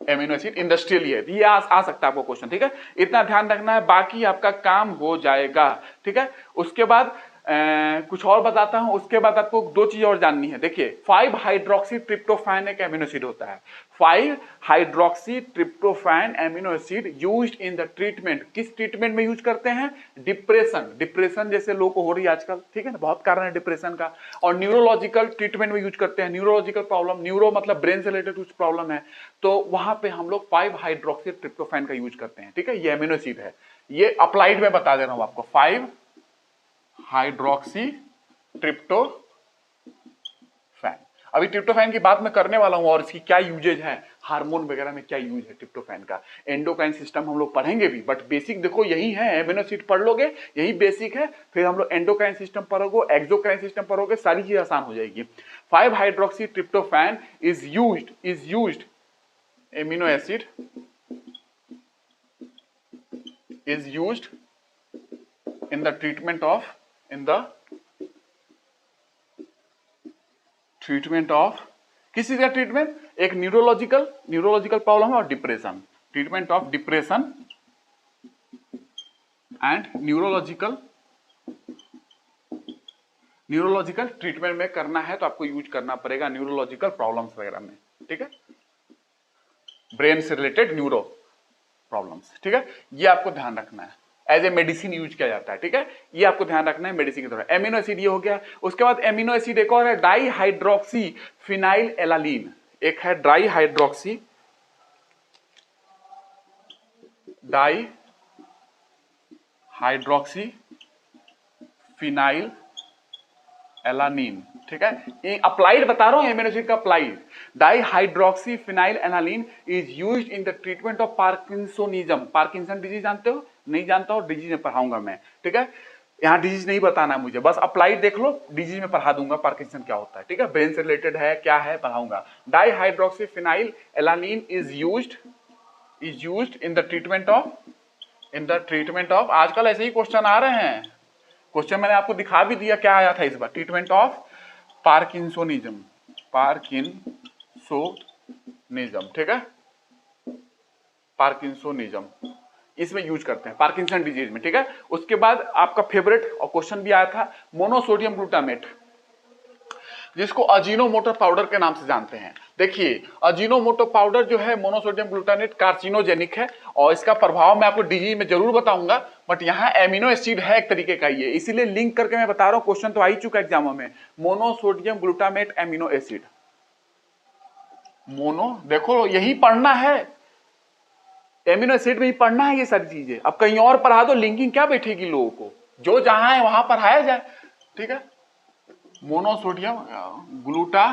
एमिनो एसिड इंडस्ट्रियली है। ये आ सकता है आपको क्वेश्चन, ठीक है, इतना ध्यान रखना है, बाकी आपका काम हो जाएगा, ठीक है। उसके बाद कुछ और बताता हूं। उसके बाद आपको 2 चीज और जाननी है। देखिए 5 हाइड्रोक्सी ट्रिप्टोफैन एक एमिनो एसिड होता है, 5 hydroxy tryptophan amino acid used in the treatment, किस ट्रीटमेंट में यूज करते हैं, डिप्रेशन जैसे लोगों को हो रही है आजकल, ठीक है ना, बहुत कारण है डिप्रेशन का, और न्यूरोलॉजिकल ट्रीटमेंट में यूज करते हैं, न्यूरोलॉजिकल प्रॉब्लम, न्यूरो मतलब ब्रेन से रिलेटेड कुछ प्रॉब्लम है, तो वहां पे हम लोग 5 हाइड्रोक्सी ट्रिप्टोफैन का यूज करते हैं, ठीक है, ये एमिनो एसिड है, ये अप्लाइड में बता दे रहा हूं आपको, 5 हाइड्रोक्सी ट्रिप्टोफैन। अभी ट्रिप्टोफैन की बात मैं करने वाला हूं और इसकी क्या यूजेज है, हार्मोन वगैरह में क्या यूज है ट्रिप्टोफैन का, एंडोक्राइन सिस्टम हम लोग पढ़ेंगे भी, बट बेसिक देखो यही है, एमिनो एसिड पढ़ लोगे यही बेसिक है, फिर हम लोग एंडोक्राइन सिस्टम पढ़ोगे, एक्सोक्राइन सिस्टम पढ़ोगे, सारी चीज आसान हो जाएगी। 5 hydroxy tryptophan is used amino acid is used in the treatment of किस चीज का ट्रीटमेंट, एक न्यूरोलॉजिकल प्रॉब्लम है और depression, treatment of depression and neurological treatment में करना है तो आपको यूज करना पड़ेगा न्यूरोलॉजिकल प्रॉब्लम्स वगैरह में, ठीक है, ब्रेन से रिलेटेड न्यूरो प्रॉब्लम्स, ठीक है, ये आपको ध्यान रखना है, एज ए मेडिसिन यूज किया जाता है, ठीक है, ये आपको ध्यान रखना है मेडिसिन की तरह। एमिनो एसिड ये हो गया। उसके बाद एमिनो एसिड एक और है डाई हाइड्रोक्सी फिनाइल एलालीन, एक है डाई हाइड्रोक्सी फिनाइल एलानिन, ठीक है, ये अप्लाइड बता रहा हूं, एमिनो एसिड का applied. Dihydroxy phenyl alanine is used in the treatment of parkinsonism. Parkinson disease जानते हो? नहीं जानता हो, डिजीज में पढ़ाऊंगा मैं, ठीक है। यहाँ डिजीज नहीं बताना है मुझे, बस अप्लाइड देख लो, डिजीज में पढ़ा दूंगा पार्किंसन क्या होता है, ठीक है, ब्रेन से रिलेटेड है क्या है पढ़ाऊंगा। Dihydroxy phenyl alanine is used in the treatment of आजकल ऐसे ही क्वेश्चन आ रहे हैं। क्वेश्चन मैंने आपको दिखा भी दिया क्या आया था इस बार, ट्रीटमेंट ऑफ पार्किंसोनिज्म, ठीक है, पार्किंसोनिज्म इसमें यूज करते हैं पार्किंसन डिजीज में, ठीक है। उसके बाद आपका फेवरेट और क्वेश्चन भी आया था मोनोसोडियम ग्लूटामेट, जिसको अजीनोमोटो पाउडर के नाम से जानते हैं। देखिए अजीनोमोटो पाउडर जो है मोनोसोडियम ग्लूटामेट कार्सिनोजेनिक है और इसका प्रभाव मैं आपको डिजीज में जरूर बताऊंगा, बट यहाँ एमिनो एसिड है एक तरीके का, ये इसीलिए लिंक करके मैं बता रहा हूँ, क्वेश्चन तो आ ही चुका एग्जामों में। मोनोसोडियम ग्लूटामेट एमिनो एसिड, देखो यही पढ़ना है, एमिनो एसिड में ही पढ़ना है ये सारी चीजें। अब कहीं और पढ़ा दो, लिंकिंग क्या बैठेगी लोगों को, जो जहां है वहां पढ़ाया जाए, ठीक है। मोनोसोडियम ग्लूटा,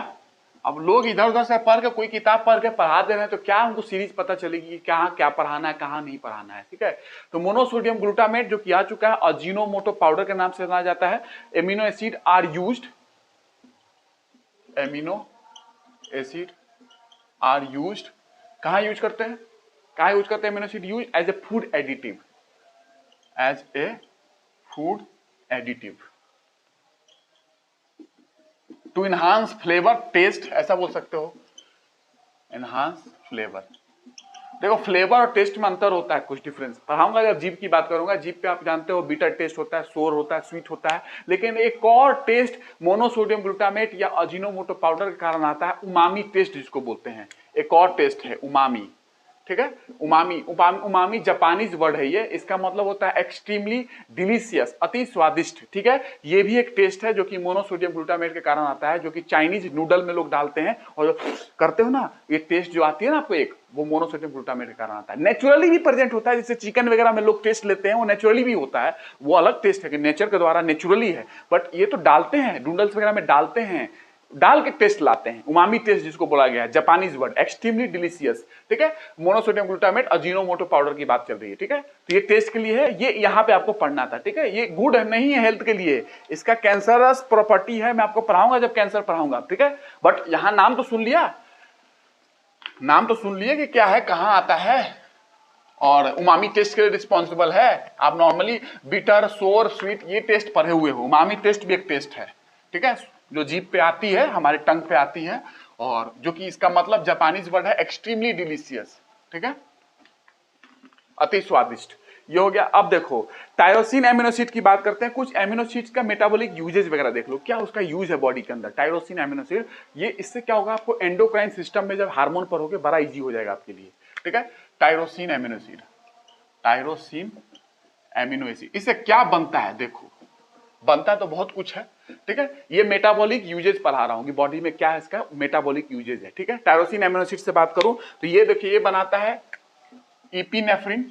अब लोग इधर उधर से पढ़ के कोई किताब पढ़ के पढ़ा दे रहे हैं तो क्या उनको सीरीज पता चलेगी कहाँ क्या पढ़ाना है कहाँ नहीं पढ़ाना है, ठीक है। तो मोनोसोडियम ग्लूटामेट जो किया चुका है अजीनोमोटो पाउडर के नाम से जाना जाता है। एमिनो एसिड आर यूज्ड कहाँ यूज करते हैं, कहाँ यूज करते हैं amino acid? Use as a food additive to enhance flavour taste, ऐसा बोल सकते हो, एनहांस फ्लेवर। देखो फ्लेवर और टेस्ट में अंतर होता है, कुछ डिफरेंस पढ़ाऊंगा जब जीभ की बात करूंगा। जीभ पे आप जानते हो बीटर टेस्ट होता है, सोर होता है, स्वीट होता है, लेकिन एक और टेस्ट मोनोसोडियम ग्लूटामेट या अजीनोमोटो पाउडर के कारण आता है, उमामी टेस्ट जिसको बोलते हैं। एक और टेस्ट है उमामी, ठीक है। उमामी जापानीज वर्ड है ये, इसका मतलब होता है एक्सट्रीमली डिलीशियस, अति स्वादिष्ट, ठीक है। ये भी एक टेस्ट है जो कि मोनोसोडियम ग्लूटामेट के कारण आता है, जो कि चाइनीज नूडल में लोग डालते हैं और करते हो ना, ये टेस्ट जो आती है ना आपको एक, वो मोनोसोडियम ग्लूटामेट के कारण आता है। नेचुरली भी प्रेजेंट होता है, जैसे चिकन वगैरह में लोग टेस्ट लेते हैं, वो नेचुरली भी होता है, वो अलग टेस्ट है कि नेचर के द्वारा नेचुरली है, बट ये तो डालते हैं नूडल्स वगैरह में, डालते हैं, डाल के टेस्ट लाते हैं, उमामी टेस्ट जिसको बोला गया है, जापानीज वर्ड, एक्सट्रीमली डिलीशियस, ठीक है। मोनोसोडियम ग्लूटामेट अजीनोमोटो पाउडर की बात चल रही है, ठीक है। तो ये टेस्ट के लिए है, ये यहाँ पे आपको पढ़ना था, ठीक है। ये गुड नहीं है हेल्थ के लिए, इसका कैंसरस प्रॉपर्टी है, मैं आपको पढ़ाऊंगा जब कैंसर पढ़ाऊंगा, ठीक है। बट यहाँ नाम तो सुन लिया, कि क्या है, कहाँ आता है और उमामी टेस्ट के लिए रिस्पॉन्सिबल है। आप नॉर्मली बिटर, सोर, स्वीट ये टेस्ट पढ़े हुए हो, उमामी टेस्ट भी एक टेस्ट है, ठीक है, जो जीभ पे आती है, हमारे टंग पे आती है, और जो कि इसका मतलब जापानीज वर्ड है एक्सट्रीमली डिलीशियस, ठीक है, अति स्वादिष्ट। ये हो गया। अब देखो टायरोसिन एमिनो एसिड की बात करते हैं, कुछ एमिनो एसिड्स का मेटाबॉलिक यूजेज वगैरह देख लो, क्या उसका यूज है बॉडी के अंदर। टायरोसिन एमिनो एसिड, ये इससे क्या होगा, आपको एंडोक्राइन सिस्टम में जब हार्मोन पढ़ोगे बड़ा इजी हो जाएगा आपके लिए, ठीक है। टायरोसिन एमिनो एसिड, इससे क्या बनता है, देखो बनता तो बहुत कुछ है, ठीक है। ये मेटाबॉलिक यूजेज पढ़ा रहा हूं कि बॉडी में क्या है, इसका मेटाबॉलिक यूजेज है, ठीक है। टायरोसिन एमिनो एसिड से बात करूं तो ये देखिए, ये बनाता है इपिनेफ्रिन।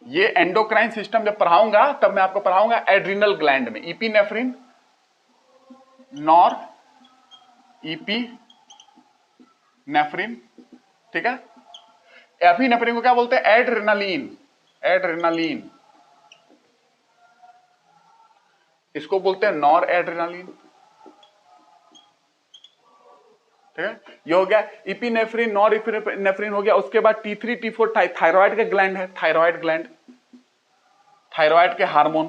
ये एंडोक्राइन सिस्टम जब पढ़ाऊंगा तब मैं आपको पढ़ाऊंगा एड्रिनल ग्लैंड में, इपिनेफ्रिन, नॉर इपिनेफ्रिन, ठीक है। एपिनेफ्रिन को क्या बोलते हैं, एड्रेनालिन, इसको बोलते हैं नॉर एड्रेनालिन, ठीक है। ये हो गया इपिनेफ्रिन, नॉर इपिनेफ्रिन हो गया। उसके बाद T3 T4 थायराइड का ग्लैंड है, थायराइड ग्लैंड, थायराइड के हार्मोन,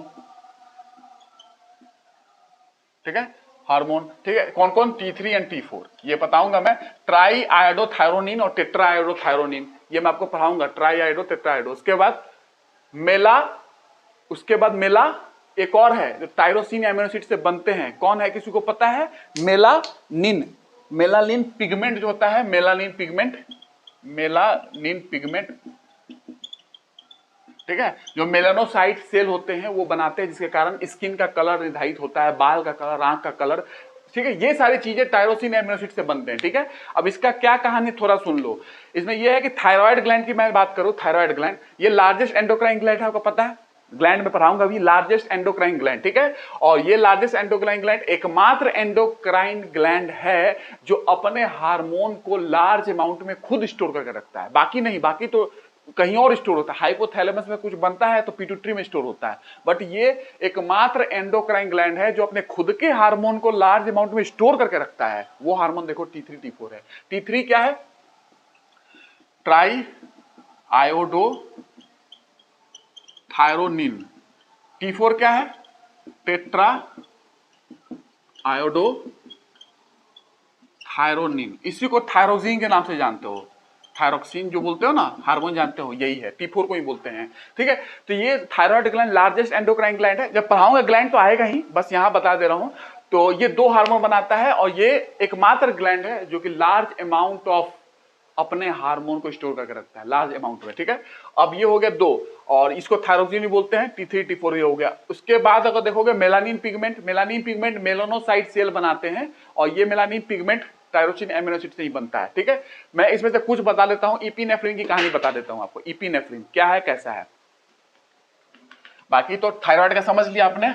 ठीक है, हार्मोन, ठीक है। कौन कौन, T3 एंड T4 ये बताऊंगा मैं। ट्राई आयोडोथायरोनिन और टेट्रा आयोडोथायरोनिन ये मैं आपको पढ़ाऊंगा, ट्राई आयोडो टेट्रा आयोडो। उसके बाद मेला, एक और है जो टायरोसिन एमिनो एसिड से बनते हैं, कौन है, किसी को पता है? मेलानिन पिगमेंट जो होता है, मेलानिन पिगमेंट, ठीक है, जो मेलानोसाइट सेल होते हैं वो बनाते हैं, जिसके कारण स्किन का कलर निर्धारित होता है, बाल का कलर, आंख का कलर, ठीक है। ये सारी चीजें टायरोसिन एमिनो एसिड से बनते हैं, ठीक है। अब इसका क्या कहानी थोड़ा सुन लो। इसमें यह है कि थायराइड ग्लैंड की मैं बात करूं, थायराइड ग्लैंड ये लार्जेस्ट एंडोक्राइन ग्लैंड है, आपको पता है, ग्लैंड में पढ़ाऊंगा भी, लार्जेस्ट एंडोक्राइन ग्लैंड, ठीक है। और ये लार्जेस्ट एंडोक्राइन ग्लैंड एकमात्र एंडोक्राइन ग्लैंड है जो अपने हार्मोन को लार्ज अमाउंट में खुद स्टोर करके रखता है, बाकी नहीं, बाकी तो कहीं और स्टोर होता है, हाइपोथैलेमस में कुछ बनता है तो पिट्यूटरी में स्टोर होता है, बट ये एकमात्र एंडोक्राइन ग्लैंड है जो अपने खुद के हार्मोन को लार्ज अमाउंट में स्टोर करके रखता है। वो हार्मोन देखो T3 T4 है। T3 क्या है? Try iodo thyronine. T4 क्या है? Tetra iodo thyronine. इसी को थायरोजीन के नाम से जानते हो, थायरोक्सिन जो बोलते हो ना, हार्मोन जानते हो, यही है, T4 को ही बोलते हैं, ठीक है। तो ये thyroid gland largest endocrine gland है। जब पढ़ाऊंगा ग्लैंड तो आएगा ही, बस यहां बता दे रहा हूं। तो ये दो हार्मोन बनाता है और ये एकमात्र ग्लैंड है जो कि लार्ज अमाउंट ऑफ अपने हार्मोन को स्टोर करके रखता है लार्ज अमाउंट में, ठीक है। अब ये हो गया दो, और इसको थायरोक्सिन भी बोलते हैं, T3 T4 ये हो गया। उसके बाद अगर देखोगे melanin pigment, melanin pigment melanocyte cell बनाते हैं और ये melanin pigment tyrosine amino acid से ही बनता है, ठीक है। मैं इसमें से कुछ बता देता हूं, इपिनेफ्रिन की कहानी बता देता हूं आपको। इपिनेफ्रिन क्या है, कैसा है, बाकी तो थायराइड का समझ लिया आपने,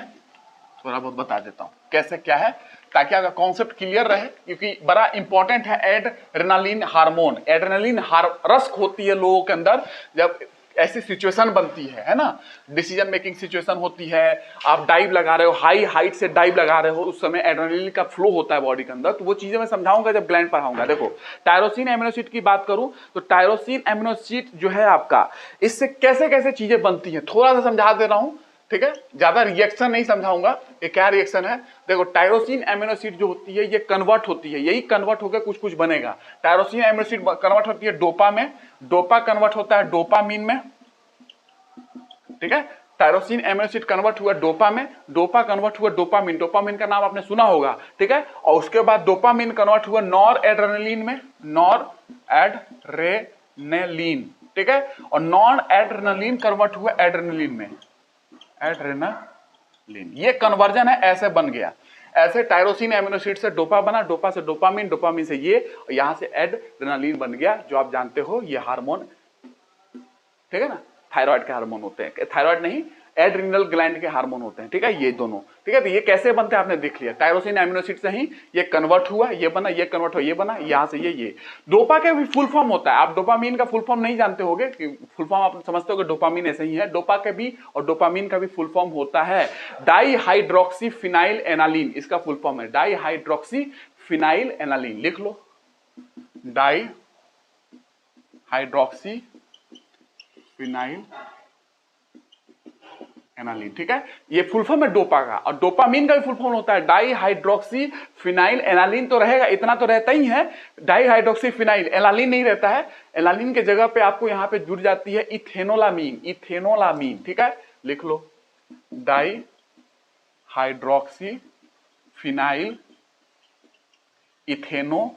थोड़ा बहुत बता देता हूं कैसे क्या है, ताकि आपका कॉन्सेप्ट क्लियर रहे, क्योंकि बड़ा इंपॉर्टेंट है। एड्रेनालिन हार्मोन, एड्रेनालिन रस्क होती है लोगों के अंदर जब ऐसी सिचुएशन बनती है ना, डिसीजन मेकिंग सिचुएशन होती है, आप डाइव लगा रहे हो, हाई हाइट से डाइव लगा रहे हो, उस समय एड्रेनालिन का फ्लो होता है बॉडी के अंदर। तो वो चीजें मैं समझाऊंगा जब ग्लैंड पढ़ाऊंगा। देखो टायरोसिन एमिनो एसिड की बात करूं तो टायरोसिन एमिनो एसिड जो है आपका, इससे कैसे कैसे चीजें बनती हैं थोड़ा सा समझा दे रहा हूं, ठीक है। ज्यादा रिएक्शन नहीं समझाऊंगा, ये क्या रिएक्शन है। देखो टायरोसिन एमिनो एसिड जो होती है ये कन्वर्ट होती है, यही कन्वर्ट होकर कुछ कुछ बनेगा। टायरोसिन एमिनो एसिड कन्वर्ट होती है डोपा में, डोपा कन्वर्ट होता है डोपामीन में, ठीक है। टायरोसिन एमिनो एसिड कन्वर्ट हुआ डोपा में, डोपा कन्वर्ट हुआ डोपामीन, डोपामीन का नाम आपने सुना होगा, ठीक है। और उसके बाद डोपामीन कन्वर्ट हुआ नॉर एड्रेनालिन में, नॉर एड्रेनालिन, ठीक है। और नॉन एड्रेनालिन कन्वर्ट हुआ एड्रेनालिन में, एड्रेनालिन। ये कन्वर्जन है, ऐसे बन गया। ऐसे टायरोसिन एमिनो एसिड से डोपा बना, डोपा से डोपामीन, डोपामीन से ये, और यहां से एड्रेनालिन बन गया, जो आप जानते हो ये हार्मोन, ठीक है ना, थायराइड के हार्मोन होते हैं, थायराइड नहीं एड्रिनल ग्लैंड के हार्मोन होते हैं, ठीक है, ये दोनों, ठीक है। तो ये कैसे बनते हैं आपने देख लिया, टायरोसिन एमिनो एसिड से ही ये कन्वर्ट हुआ, ये बना, ये कन्वर्ट हुआ, ये बना, यहां से ये डोपा का भी फुल फॉर्म होता है। आप डोपामीन का फुल फॉर्म नहीं जानते होगे, फुल फॉर्म आप समझते हो डोपामीन ऐसे ही है, डोपा का भी और डोपामीन का भी फुल फॉर्म होता है डाई हाइड्रोक्सी फिनाइल एनालिन, इसका फुल फॉर्म है डाई हाइड्रोक्सी फिनाइल एनालिन। लिख लो, डाई हाइड्रोक्सी फिनाइल एनालिन, ठीक है। ये फुल फॉर्म है डोपा का, और डोपामीन का भी फुल फॉर्म होता है डाई हाइड्रोक्सी फिनाइल एनालिन। तो रहेगा, इतना तो रहता ही है, डाई हाइड्रोक्सी फिनाइल, एनालिन नहीं रहता है। एनालिन के जगह पे आपको यहां पे जुड़ जाती है इथेनोलामीन, इथेनोलामीन, ठीक है। लिख लो, डाई हाइड्रोक्सी फिनाइल इथेनोलामीन।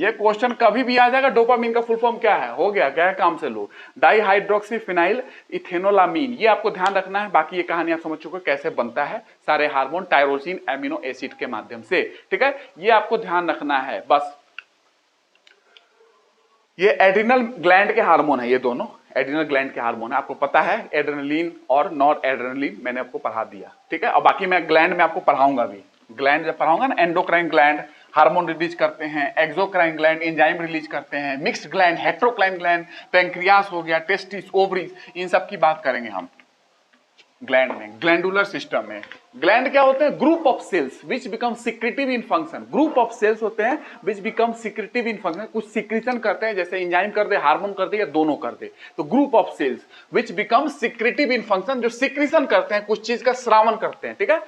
ये क्वेश्चन कभी भी आ जाएगा, डोपामीन का फुल फॉर्म क्या है, हो गया, गया काम से लो, डाई हाइड्रोक्सी फिनाइल इथेनोलामीन। ये आपको ध्यान रखना है, बाकी ये कहानी आप समझ चुके कैसे बनता है सारे हार्मोन टायरोसिन एमिनो एसिड के माध्यम से, ठीक है। ये आपको ध्यान रखना है बस। ये एड्रिनल ग्लैंड के हार्मोन है, ये दोनों एड्रिनल ग्लैंड के हार्मोन है, आपको पता है, एड्रेनालिन और नॉर एड्रेनालिन मैंने आपको पढ़ा दिया, ठीक है। और बाकी मैं ग्लैंड में आपको पढ़ाऊंगा भी, ग्लैंड जब पढ़ाऊंगा ना, एंडोक्राइन ग्लैंड हार्मोन रिलीज करते हैं, एक्सोक्राइन ग्लैंड एंजाइम रिलीज करते हैं, mixed gland, heterocrine gland, pancreas हो गया, टेस्टिस, ओवरीज, इन सब की बात करेंगे हम ग्लैंड में, ग्लैंडुलर सिस्टम में। ग्लैंड क्या होते हैं, group of cells which become secretive in function, group of cells होते हैं which become secretive in function, कुछ सिक्रीशन करते हैं, जैसे एंजाइम कर दे, हार्मोन कर दे, या दोनों कर दे। तो group of cells which become secretive in function, जो सिक्रीशन करते हैं, कुछ चीज का श्रावण करते हैं, ठीक है,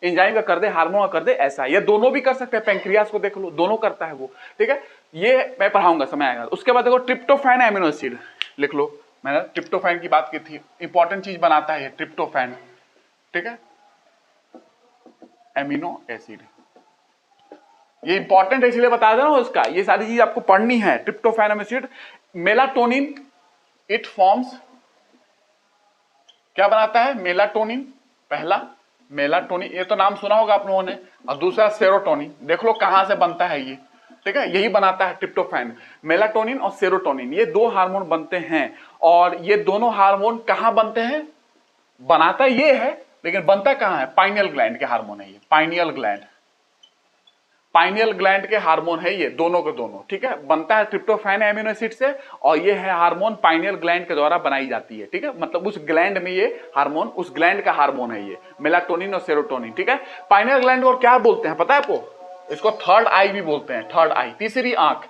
एंजाइम का कर दे, हार्मोन का कर दे, ऐसा। ये दोनों भी कर सकते हैं, पैंक्रियास को देख लो, दोनों करता है वो, ठीक है। ये मैं पढ़ाऊंगा, समय आएगा। उसके बाद देखो ट्रिप्टोफैन एमिनो एसिड, लिख लो, मैंने ट्रिप्टोफैन की बात की थी, इंपॉर्टेंट चीज बनाता है ये ट्रिप्टोफैन, ठीक है, एमिनो एसिड। ये इंपॉर्टेंट है इसलिए बता दे रहा हूं उसका, ये सारी चीज आपको पढ़नी है। Tryptophan amino acid, melatonin it forms, क्या बनाता है, मेलाटोनिन, पहला मेलाटोनिन, ये तो नाम सुना होगा आप लोगों ने, और दूसरा सेरोटोनिन। देख लो कहां से बनता है ये, ठीक है, यही बनाता है ट्रिप्टोफैन। मेलाटोनिन और सेरोटोनिन ये दो हार्मोन बनते हैं, और ये दोनों हार्मोन कहां बनते हैं, बनाता ये है लेकिन बनता कहां है, पाइनियल ग्लैंड के हार्मोन है ये, पाइनियल ग्लैंड, पाइनियल ग्लैंड के हार्मोन है ये दोनों के दोनों। ठीक है, बनता है ट्रिप्टोफैन एमिनो एसिड से, और ये है हार्मोन पाइनियल ग्लैंड के द्वारा बनाई जाती है। ठीक है, मतलब उस ग्लैंड में ये हार्मोन, उस ग्लैंड का हार्मोन है ये मेलाटोनिन और सेरोटोनिन। ठीक है, पाइनियल ग्लैंड और क्या बोलते हैं पता है आपको, इसको थर्ड आई भी बोलते हैं, थर्ड आई, तीसरी आंख,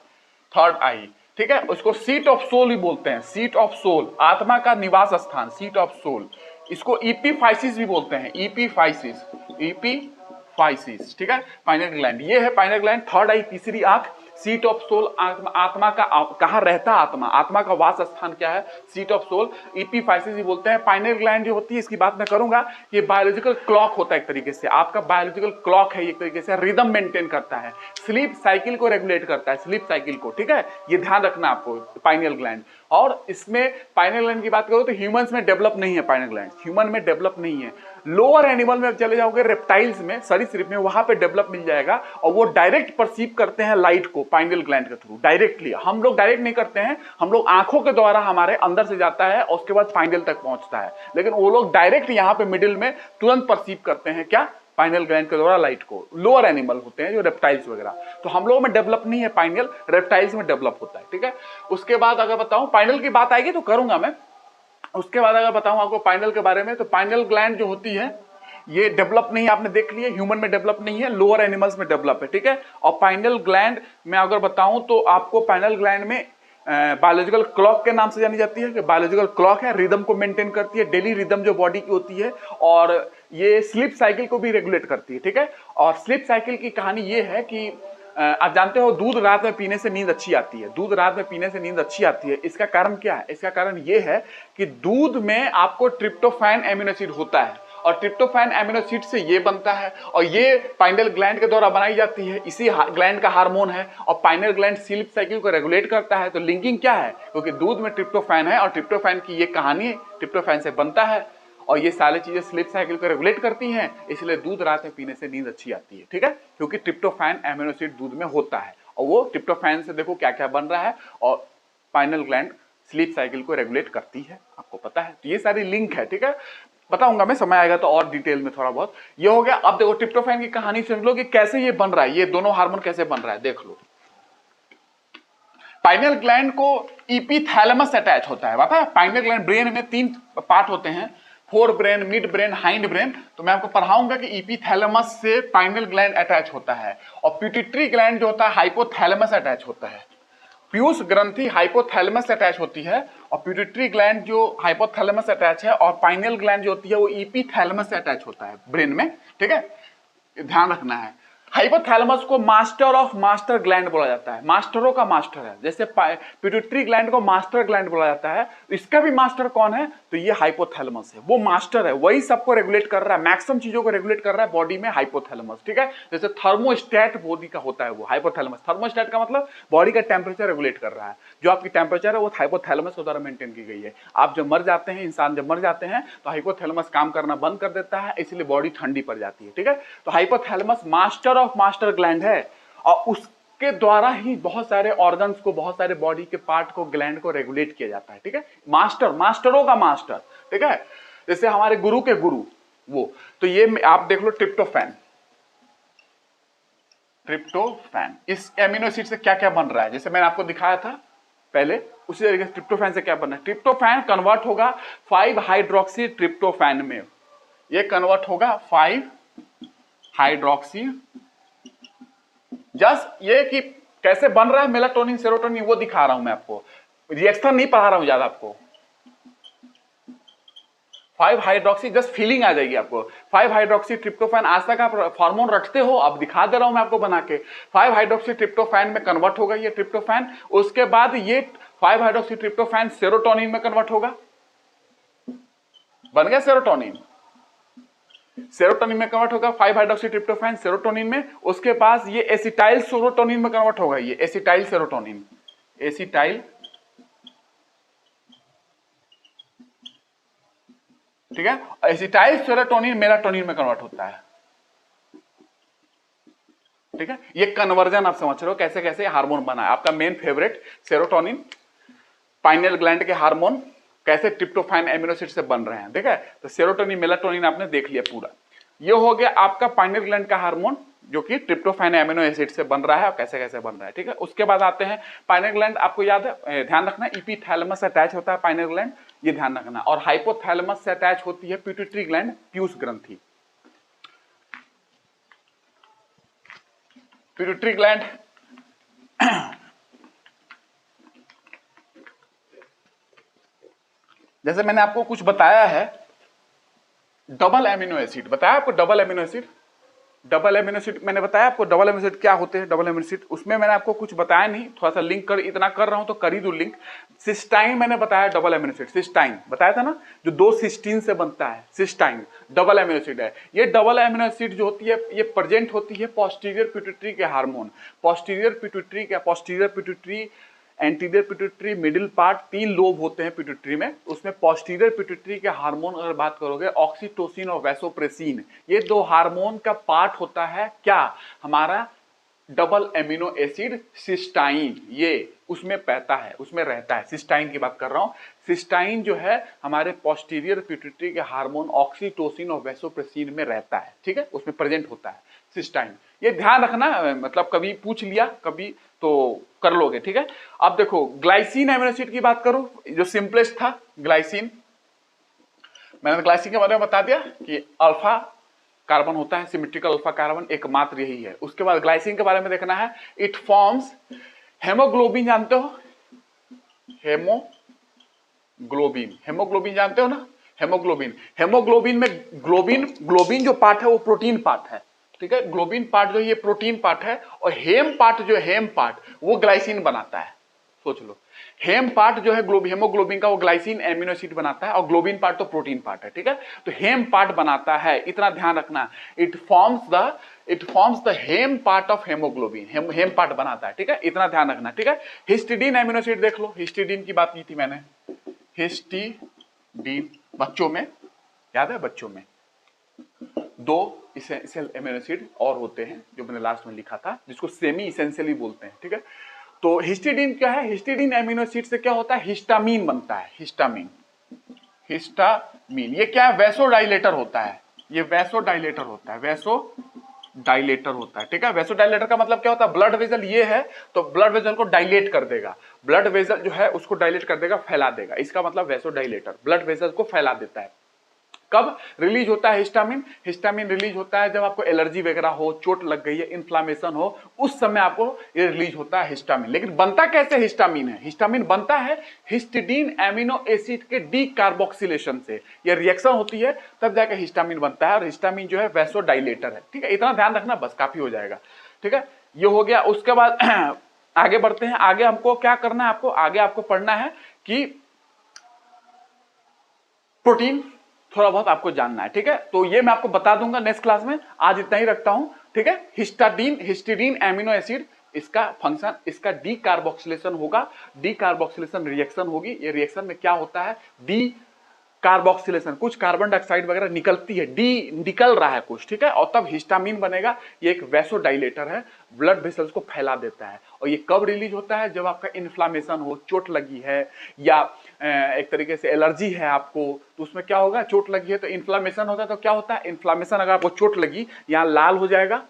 थर्ड आई। ठीक है, उसको सीट ऑफ सोल भी बोलते हैं, सीट ऑफ सोल, आत्मा का निवास स्थान, सीट ऑफ सोल। इसको ईपीफाइसिस भी बोलते हैं, ईपीफाइसिस, ईपीफाइसिस। ठीक है, पाइनियल ग्लैंड ये है, पाइनियल ग्लैंड, थर्ड आई, तीसरी आंख, सीट ऑफ सोल, आत्मा का कहां रहता है, आत्मा, आत्मा का वास स्थान क्या है, सीट ऑफ सोल, ईपीफाइसिस भी बोलते हैं। पाइनियल ग्लैंड जो होती है, इसकी बात मैं करूंगा, ये बायोलॉजिकल क्लॉक होता है एक तरीके से, आपका बायोलॉजिकल क्लॉक है, एक तरीके से रिदम मेंटेन करता है, स्लीप साइकिल को रेगुलेट करता है, स्लीप साइकिल को। ठीक है, ये ध्यान रखना आपको, पाइनियल ग्लैंड। और इसमें पाइनियल ग्लैंड की बात करो तो ह्यूमंस में डेवलप नहीं है पाइनियल ग्लैंड, ह्यूमन में डेवलप नहीं है। लोअर एनिमल में चले जाओगे, रेप्टाइल्स में, सरीसृप में, वहां पे डेवलप मिल जाएगा, और वो डायरेक्ट परसीव करते हैं लाइट को पाइनियल ग्लैंड के थ्रू, डायरेक्टली। हम लोग डायरेक्ट नहीं करते हैं, हम लोग आंखों के द्वारा हमारे अंदर से जाता है और उसके बाद पाइनियल तक पहुंचता है, लेकिन वो लोग डायरेक्ट यहां पे मिडिल में तुरंत परसीव करते हैं, क्या, पाइनियल ग्लैंड के द्वारा लाइट को। लोअर एनिमल होते हैं जो रेप्टाइल्स वगैरह, तो हम लोगों में डेवलप नहीं है पाइनियल, रेप्टाइल्स में डेवलप होता है। ठीक है, उसके बाद अगर बताऊं, पाइनियल की बात आएगी तो करूंगा मैं, उसके बाद अगर बताऊं आपको पाइनियल के बारे में, तो पाइनियल ग्लैंड जो होती है ये डेवलप नहीं है, आपने देख लिया, ह्यूमन में डेवलप नहीं है, लोअर एनिमल्स में डेवलप है। ठीक है, और पाइनियल ग्लैंड में अगर बताऊं तो आपको पाइनियल ग्लैंड में बायोलॉजिकल क्लॉक के नाम से जानी जाती है, कि बायोलॉजिकल क्लॉक है, रिदम को मेंटेन करती है, डेली रिदम जो बॉडी की होती है, और ये स्लीप साइकिल को भी रेगुलेट करती है। ठीक है, और स्लीप साइकिल की कहानी ये है कि आप जानते हो दूध रात में पीने से नींद अच्छी आती है, दूध रात में पीने से नींद अच्छी आती है। इसका कारण क्या है, इसका कारण ये है कि दूध में आपको ट्रिप्टोफैन एमिनो एसिड होता है, और ट्रिप्टोफैन एमिनो एसिड से ये बनता है, और ये पाइनियल ग्लैंड के द्वारा बनाई जाती है, इसी ग्लैंड का हार्मोन है, और पाइनियल ग्लैंड स्लीप साइकिल को रेगुलेट करता है। तो लिंकिंग क्या है, क्योंकि दूध में ट्रिप्टोफैन है, और ट्रिप्टोफैन की ये कहानी ट्रिप्टोफैन से बनता है, और ये सारी चीजें स्लीप साइकिल को रेगुलेट करती हैं, इसलिए दूध रात में पीने से नींद अच्छी आती है। ठीक है, क्योंकि ट्रिप्टोफैन एमिनो एसिड दूध में होता है, और वो ट्रिप्टोफैन से देखो क्या क्या बन रहा है, और पाइनियल ग्लैंड स्लीप साइकिल को रेगुलेट करती है, आपको पता है। तो ये सारी लिंक है। ठीक है, बताऊंगा मैं, समय आएगा तो और डिटेल में थोड़ा बहुत। ये हो गया। अब देखो ट्रिप्टोफैन की कहानी सुन लो कि कैसे ये बन रहा है, ये दोनों हार्मोन कैसे बन रहा है, देख लो। पाइनियल ग्लैंड को इपीथैलेमस अटैच होता है, पता है, पाइनियल ग्लैंड, ब्रेन में 3 पार्ट होते हैं, fore brain, mid brain, hind brain. तो मैं आपको पढ़ाऊंगा कि इपीथैलेमस से पाइनियल ग्लैंड अटैच होता है, और पिट्यूटरी ग्लैंड जो होता है हाइपोथैलेमस अटैच होता है। पीयूष ग्रंथि हाइपोथैलेमस अटैच होती है, और पिट्यूटरी ग्लैंड जो हाइपोथैलेमस अटैच है, और पाइनियल ग्लैंड जो होती है वो इपीथैलेमस से अटैच होता है ब्रेन में। ठीक है, ध्यान रखना है। हाइपोथैलेमस को मास्टर ऑफ मास्टर ग्लैंड बोला जाता है, मास्टरों का मास्टर है, जैसे पिट्यूटरी ग्लैंड को मास्टर ग्लैंड बोला जाता है, इसका भी मास्टर कौन है, तो ये हाइपोथैलेमस है, वो मास्टर है, वही सबको रेगुलेट कर रहा है, मैक्सिमम चीजों को रेगुलेट कर रहा है बॉडी में, हाइपोथैलेमस। ठीक है, जैसे थर्मोस्टेट बॉडी का होता है वो हाइपोथैलेमस, थर्मोस्टेट का मतलब बॉडी का टेम्परेचर रेगुलेट कर रहा है, जो आपकी टेम्परेचर है वो हाइपोथैलेमस के द्वारा मेंटेन की गई है। आप जब मर जाते हैं, इंसान जब मर जाते हैं, तो हाइपोथैलेमस काम करना बंद कर देता है, इसलिए बॉडी ठंडी पड़ जाती है। ठीक है, तो hypothalamus master of master gland है, और उसके द्वारा ही बहुत सारे ऑर्गन्स को, बहुत सारे बॉडी के पार्ट को, ग्लैंड को रेगुलेट किया जाता है। ठीक है, मास्टर, मास्टरों का मास्टर। ठीक है, जैसे हमारे गुरु के गुरु वो। तो ये आप देख लो ट्रिप्टोफैन, ट्रिप्टोफैन इस एमिनो एसिड से क्या क्या बन रहा है, जैसे मैंने आपको दिखाया था पहले, उसी तरीके से ट्रिप्टोफैन से क्या बन रहा है। ट्रिप्टोफैन कन्वर्ट होगा 5 हाइड्रोक्सी ट्रिप्टोफैन में, ये कन्वर्ट होगा 5 हाइड्रोक्सी। जस्ट ये कि कैसे बन रहा है मेलाटोनिन सेरोटोनिन वो दिखा रहा हूं मैं आपको, रिएक्शन नहीं पढ़ा रहा हूं ज्यादा आपको। 5 हाइड्रोक्सी, जस्ट फीलिंग आ जाएगी आपको। 5 हाइड्रोक्सी ट्रिप्टोफैन, आज तक आप हार्मोन रटते हो, अब दिखा दे रहा हूं मैं आपको बना के। 5 हाइड्रोक्सी ट्रिप्टोफैन में कन्वर्ट होगा ये ट्रिप्टोफैन, उसके बाद ये 5 हाइड्रोक्सी ट्रिप्टोफैन सेरोटोनिन में कन्वर्ट होगा, बन गया सेरोटोनिन, सेरोटोनिन में कन्वर्ट होगा 5 हाइड्रोक्सी ट्रिप्टोफैन सेरोटोनिन में। उसके पास ये एसिटाइल सेरोटोनिन में कन्वर्ट होगा, ये एसिटाइल सेरोटोनिन, एसिटाइल, ठीक है, एसिटाइल सेरोटोनिन मेलाटोनिन में कन्वर्ट होता है। ठीक है, ये कन्वर्जन आप समझ रहे हो कैसे कैसे हार्मोन बना है। आपका main favourite serotonin, pineal gland के हार्मोन कैसे ट्रिप्टोफैन एमिनो एसिड से बन रहे हैं, ठीक है। तो सेरोटोनिन मेलाटोनिन आपने देख लिया पूरा। ये हो गया आपका पाइनियल ग्लैंड का हार्मोन जो कि ट्रिप्टोफैन एमिनो एसिड से बन रहा है और कैसे कैसे बन रहा है, ठीक है। उसके बाद आते हैं पाइनियल ग्लैंड, आपको याद है, ध्यान रखना, इपीथैलेमस से अटैच होता है पाइनियल ग्लैंड, ये ध्यान रखना। और हाइपोथैलेमस से अटैच होती है पिट्यूटरी ग्लैंड, पीयूष ग्रंथि। पिट्यूटरी ग्लैंड जैसे मैंने आपको कुछ बताया है, डबल एमिनो एसिड बताया आपको, double amino acid, double amino acid मैंने बताया आपको, डबल एमिनो एसिड क्या होते हैं, डबल एमिनो एसिड, उसमें मैंने आपको कुछ बताया नहीं, थोड़ा सा लिंक कर, इतना कर रहा हूं तो कर ही दूं लिंक। सिस्टाइन मैंने बताया डबल एमिनो एसिड, सिस्टाइन बताया था ना, जो 2 सिस्टीन से बनता है, सिस्टाइन डबल एमिनो एसिड है। ये डबल एमिनो एसिड जो होती है ये प्रेजेंट होती है पोस्टीरियर पिट्यूटरी के hormone, posterior pituitary, anterior pituitary, middle part, 3 lobe होते हैं पिट्यूटरी में। उसमें पोस्टीरियर पिट्यूटरी के हार्मोन अगर बात करोगे, ऑक्सीटोसिन और वैसोप्रेसिन, ये 2 हार्मोन का पार्ट होता है क्या, हमारा डबल एमिनो एसिड सिस्टाइन, ये उसमें रहता है, सिस्टाइन की बात कर रहा हूं। सिस्टाइन जो है हमारे पोस्टीरियर पिट्यूटरी के हार्मोन ऑक्सीटोसिन और वैसोप्रेसिन में रहता है, ठीक है, उसमें प्रेजेंट होता है सिस्टाइन। ये ध्यान रखना, मतलब कभी पूछ लिया कभी तो कर लोगे, ठीक है। अब देखो ग्लाइसिन एमिनो एसिड की बात करो, जो सिंपलेस्ट था ग्लाइसिन, मैंने ग्लाइसिन के बारे में बता दिया कि अल्फा कार्बन होता है, सिमेट्रिकल अल्फा कार्बन, एकमात्र यही है। उसके बाद ग्लाइसिन के बारे में देखना है, इट फॉर्म्स हेमोग्लोबिन, जानते हो हेमोग्लोबिन जानते हो ना, हेमोग्लोबिन में ग्लोबिन जो पार्ट है वो प्रोटीन पार्ट है, ठीक है, ग्लोबिन पार्ट जो ये प्रोटीन पार्ट है, और हेम पार्ट वो ग्लाइसिन बनाता है। सोच लो, हेम पार्ट जो है हेमोग्लोबिन का, वो ग्लाइसिन एमिनो एसिड बनाता है, और ग्लोबिन पार्ट तो प्रोटीन पार्ट है, ठीक है। तो हेम पार्ट बनाता है, इतना ध्यान रखना, it forms the haem part of haemoglobin, haem part बनाता है, ठीक है, इतना ध्यान रखना, ठीक है। हिस्टिडीन एमिनो एसिड देख लो, हिस्टिडीन की बात की थी मैंने, हिस्टिडीन बच्चों में, याद है, बच्चों में 2 इसेंशियल एमिनो एसिड और होते हैं जो मैंने लास्ट में लिखा था, जिसको सेमी इसेंशियली बोलते हैं, ठीक है। तो हिस्टिडीन क्या है, हिस्टिडीन एमिनो एसिड से क्या होता है, हिस्टामीन बनता है, हिस्टामीन ये क्या है, वैसोडाइलेटर होता है, ये वैसोडाइलेटर होता है, ठीक है। वैसोडाइलेटर का मतलब क्या होता है, ब्लड वेसल ये है तो ब्लड वेसल को डायलेट कर देगा, ब्लड वेसल जो है उसको डायलेट कर देगा, फैला देगा, इसका मतलब वैसोडाइलेटर, ब्लड वेसल को फैला देता है। कब रिलीज होता है हिस्टामिन रिलीज होता है जब आपको एलर्जी वगैरह हो, चोट लग गई है, इन्फ्लामेशन हो, उस समय आपको ये रिलीज होता है हिस्टामिन। लेकिन बनता कैसे हिस्टामिन है, हिस्टामिन बनता है हिस्टिडीन एमिनो एसिड के डीकार्बोक्सिलेशन से, ये रिएक्शन होती है तब जाकर हिस्टामिन बनता है, और हिस्टामिन जो है वैसोडाइलेटर है, ठीक है, इतना ध्यान रखना, बस काफी हो जाएगा, ठीक है। ये हो गया। उसके बाद आगे बढ़ते हैं, आगे हमको क्या करना है, आपको पढ़ना है कि प्रोटीन थोड़ा बहुत आपको जानना है, ठीक है। तो ये मैं आपको बता दूंगा नेक्स्ट क्लास में, आज इतना ही रखता हूं, ठीक है। हिस्टिडीन एमिनो एसिड, इसका फंक्शन, इसका डीकार्बोक्सिलेशन होगा, डीकार्बोक्सिलेशन रिएक्शन होगी। ये रिएक्शन में क्या होता है, डी कार्बोक्सिलेशन, कुछ कार्बन डाइऑक्साइड वगैरह निकलती है, निकल रहा है कुछ, ठीक है, और तब हिस्टामिन बनेगा। ये एक वैसोडाइलेटर है, ब्लड वेसल्स को फैला देता है। और ये कब रिलीज होता है, जब आपका इन्फ्लामेशन हो, चोट लगी है, या एक तरीके से एलर्जी है आपको, तो उसमें क्या होगा, चोट लगी है तो इन्फ्लामेशन होता है, तो क्या होता है, इन्फ्लामेशन अगर आपको चोट लगी, यहाँ लाल हो जाएगा,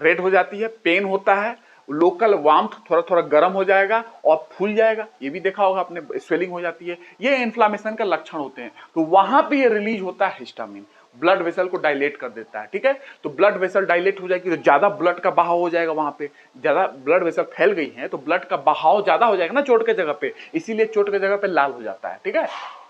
रेड हो जाती है, पेन होता है, लोकल वार्मथ, थोड़ा थोड़ा गर्म हो जाएगा और फूल जाएगा, ये भी देखा होगा आपने, स्वेलिंग हो जाती है, ये इन्फ्लामेशन का लक्षण होते हैं। तो वहां पे ये रिलीज होता है हिस्टामिन, ब्लड वेसल को डायलेट कर देता है, ठीक है। तो ब्लड वेसल डायलेट हो जाएगी तो ज्यादा ब्लड का बहाव हो जाएगा, वहां पे ज्यादा ब्लड वेसल फैल गई है तो ब्लड का बहाव ज्यादा हो जाएगा ना चोट के जगह पे, इसीलिए चोट के जगह पे लाल हो जाता है, ठीक है,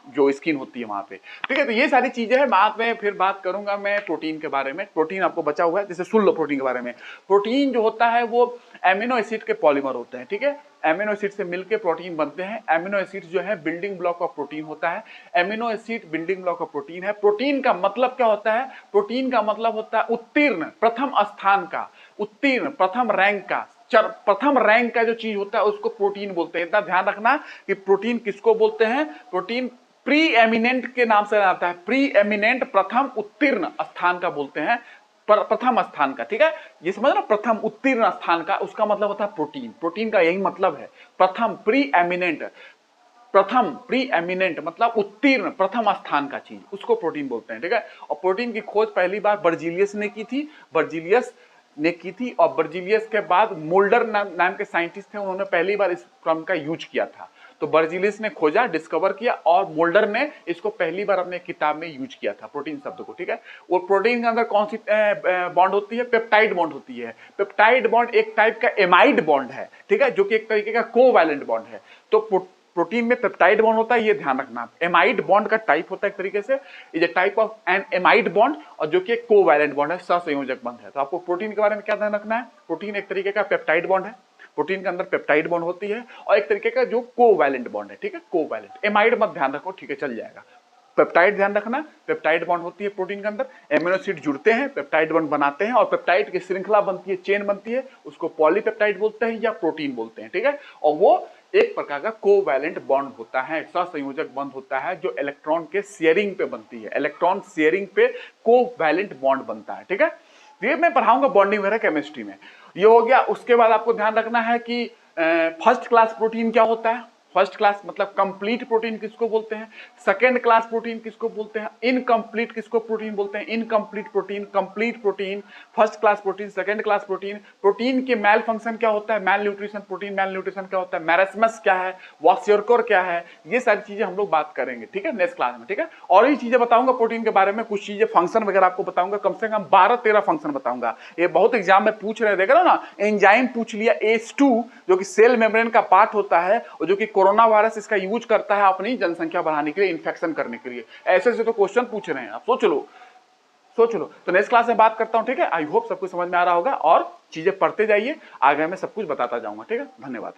जो स्किन होती है वहां पे, ठीक है। तो ये सारी चीजें हैं, बाद में फिर बात करूंगा मैं प्रोटीन के बारे में। प्रोटीन आपको बचा हुआ है, जैसे सुन लो प्रोटीन के बारे में। प्रोटीन जो होता है वो एमिनो एसिड के पॉलीमर होते हैं, ठीक है, एमिनो एसिड से मिलकर प्रोटीन बनते हैं। एमिनो एसिड जो है बिल्डिंग ब्लॉक ऑफ प्रोटीन होता है, amino acid building block of protein है। प्रोटीन का मतलब क्या होता है, प्रोटीन का मतलब होता है उत्तीर्ण, प्रथम स्थान का, उत्तीर्ण, प्रथम रैंक का, प्रथम रैंक का जो चीज होता है उसको प्रोटीन बोलते हैं। इतना ध्यान रखना कि प्रोटीन किसको बोलते हैं, प्रोटीन प्री एमिनेंट के नाम से आता है, प्री एमिनेंट, प्रथम उत्तीर्ण स्थान का बोलते हैं प्रथम स्थान का, ठीक है, ये समझ ना, प्रथम उत्तीर्ण स्थान का, उसका मतलब होता है प्रोटीन। प्रोटीन का यही मतलब है, प्रथम, प्री एमिनेंट, प्रथम, प्री एमिनेंट मतलब उत्तीर्ण, प्रथम स्थान का चीज, उसको प्रोटीन बोलते हैं, ठीक है। और प्रोटीन की खोज पहली बार बर्जीलियस ने की थी, और बर्जीलियस के बाद मोल्डर नाम के साइंटिस्ट थे, उन्होंने पहली बार इस टर्म का यूज किया था। तो बर्जीलियस ने खोजा, डिस्कवर किया, और मोल्डर ने इसको पहली बार अपने किताब में यूज किया था, प्रोटीन शब्द को, ठीक है। और प्रोटीन के अंदर कौन सी बॉन्ड होती है? पेप्टाइड बॉन्ड होती है। पेप्टाइड बॉन्ड एक टाइप का एमाइड बॉन्ड है, ठीक है, जो कि एक तरीके का कोवैलेंट बॉन्ड है। तो प्रोटीन में पेप्टाइड बॉन्ड होता है, ये ध्यान रखना। एमाइड बॉन्ड का टाइप होता है एक तरीके से, is a type of an amide bond, और जो कि एक कोवैलेंट बॉन्ड है, सहसंयोजक बंध है। तो आपको प्रोटीन के बारे में क्या ध्यान रखना है? प्रोटीन एक तरीके का पेप्टाइड बॉन्ड है, प्रोटीन के अंदर पेप्टाइड बॉन्ड होती है, और एक तरीके का जो कोवैलेंट बॉन्ड है, ठीक है, कोवैलेंट। एमाइड मत ध्यान रखो, ठीक है, चल जाएगा। पेप्टाइड ध्यान रखना, पेप्टाइड बॉन्ड होती है प्रोटीन के अंदर, एमिनो एसिड जुड़ते हैं, पेप्टाइड बॉन्ड बनाते हैं, और पेप्टाइड की श्रृंखला बनती है, चेन बनती है, उसको पॉलीपेप्टाइड बोलते हैं या प्रोटीन बोलते हैं, ठीक है। और वो एक प्रकार का कोवैलेंट बॉन्ड होता है, सहसंयोजक बंध होता है, जो इलेक्ट्रॉन के शेयरिंग पे बनती है, इलेक्ट्रॉन शेयरिंग पे कोवैलेंट बॉन्ड बनता है, ठीक है। ये मैं पढ़ाऊंगा बॉन्डिंग वगैरह केमिस्ट्री में, ये हो गया। उसके बाद आपको ध्यान रखना है कि फर्स्ट क्लास प्रोटीन क्या होता है। फर्स्ट क्लास मतलब कंप्लीट प्रोटीन किसको बोलते हैं, सेकेंड क्लास प्रोटीन किसको बोलते हैं, इनकम्प्लीट किसको प्रोटीन बोलते हैं, incomplete protein, complete protein, first class protein, second class protein. Protein के मैल फंक्शन क्या होता है, मैल न्यूट्रिशन, प्रोटीन मैल न्यूट्रिशन क्या होता है, मैरस्मस क्या है, वॉस्योरकोर क्या है, ये सारी चीजें हम लोग बात करेंगे, ठीक है, नेक्स्ट क्लास में, ठीक है। और ही चीजें बताऊंगा प्रोटीन के बारे में, कुछ चीजें फंक्शन वगैरह आपको बताऊंगा, कम से कम 12-13 फंक्शन बताऊंगा। ये बहुत एग्जाम में पूछ रहे, देख रहे हो ना, एंजाइम पूछ लिया, ACE2 जो कि सेल मेम्ब्रेन का पार्ट होता है, और जो कि कोरोना वायरस इसका यूज करता है अपनी जनसंख्या बढ़ाने के लिए, इन्फेक्शन करने के लिए। ऐसे से तो क्वेश्चन पूछ रहे हैं, आप सोच लो, सोच लो। तो नेक्स्ट क्लास में बात करता हूं, ठीक है। आई होप सब कुछ समझ में आ रहा होगा, और चीजें पढ़ते जाइए, आगे मैं सब कुछ बताता जाऊंगा, ठीक है। धन्यवाद।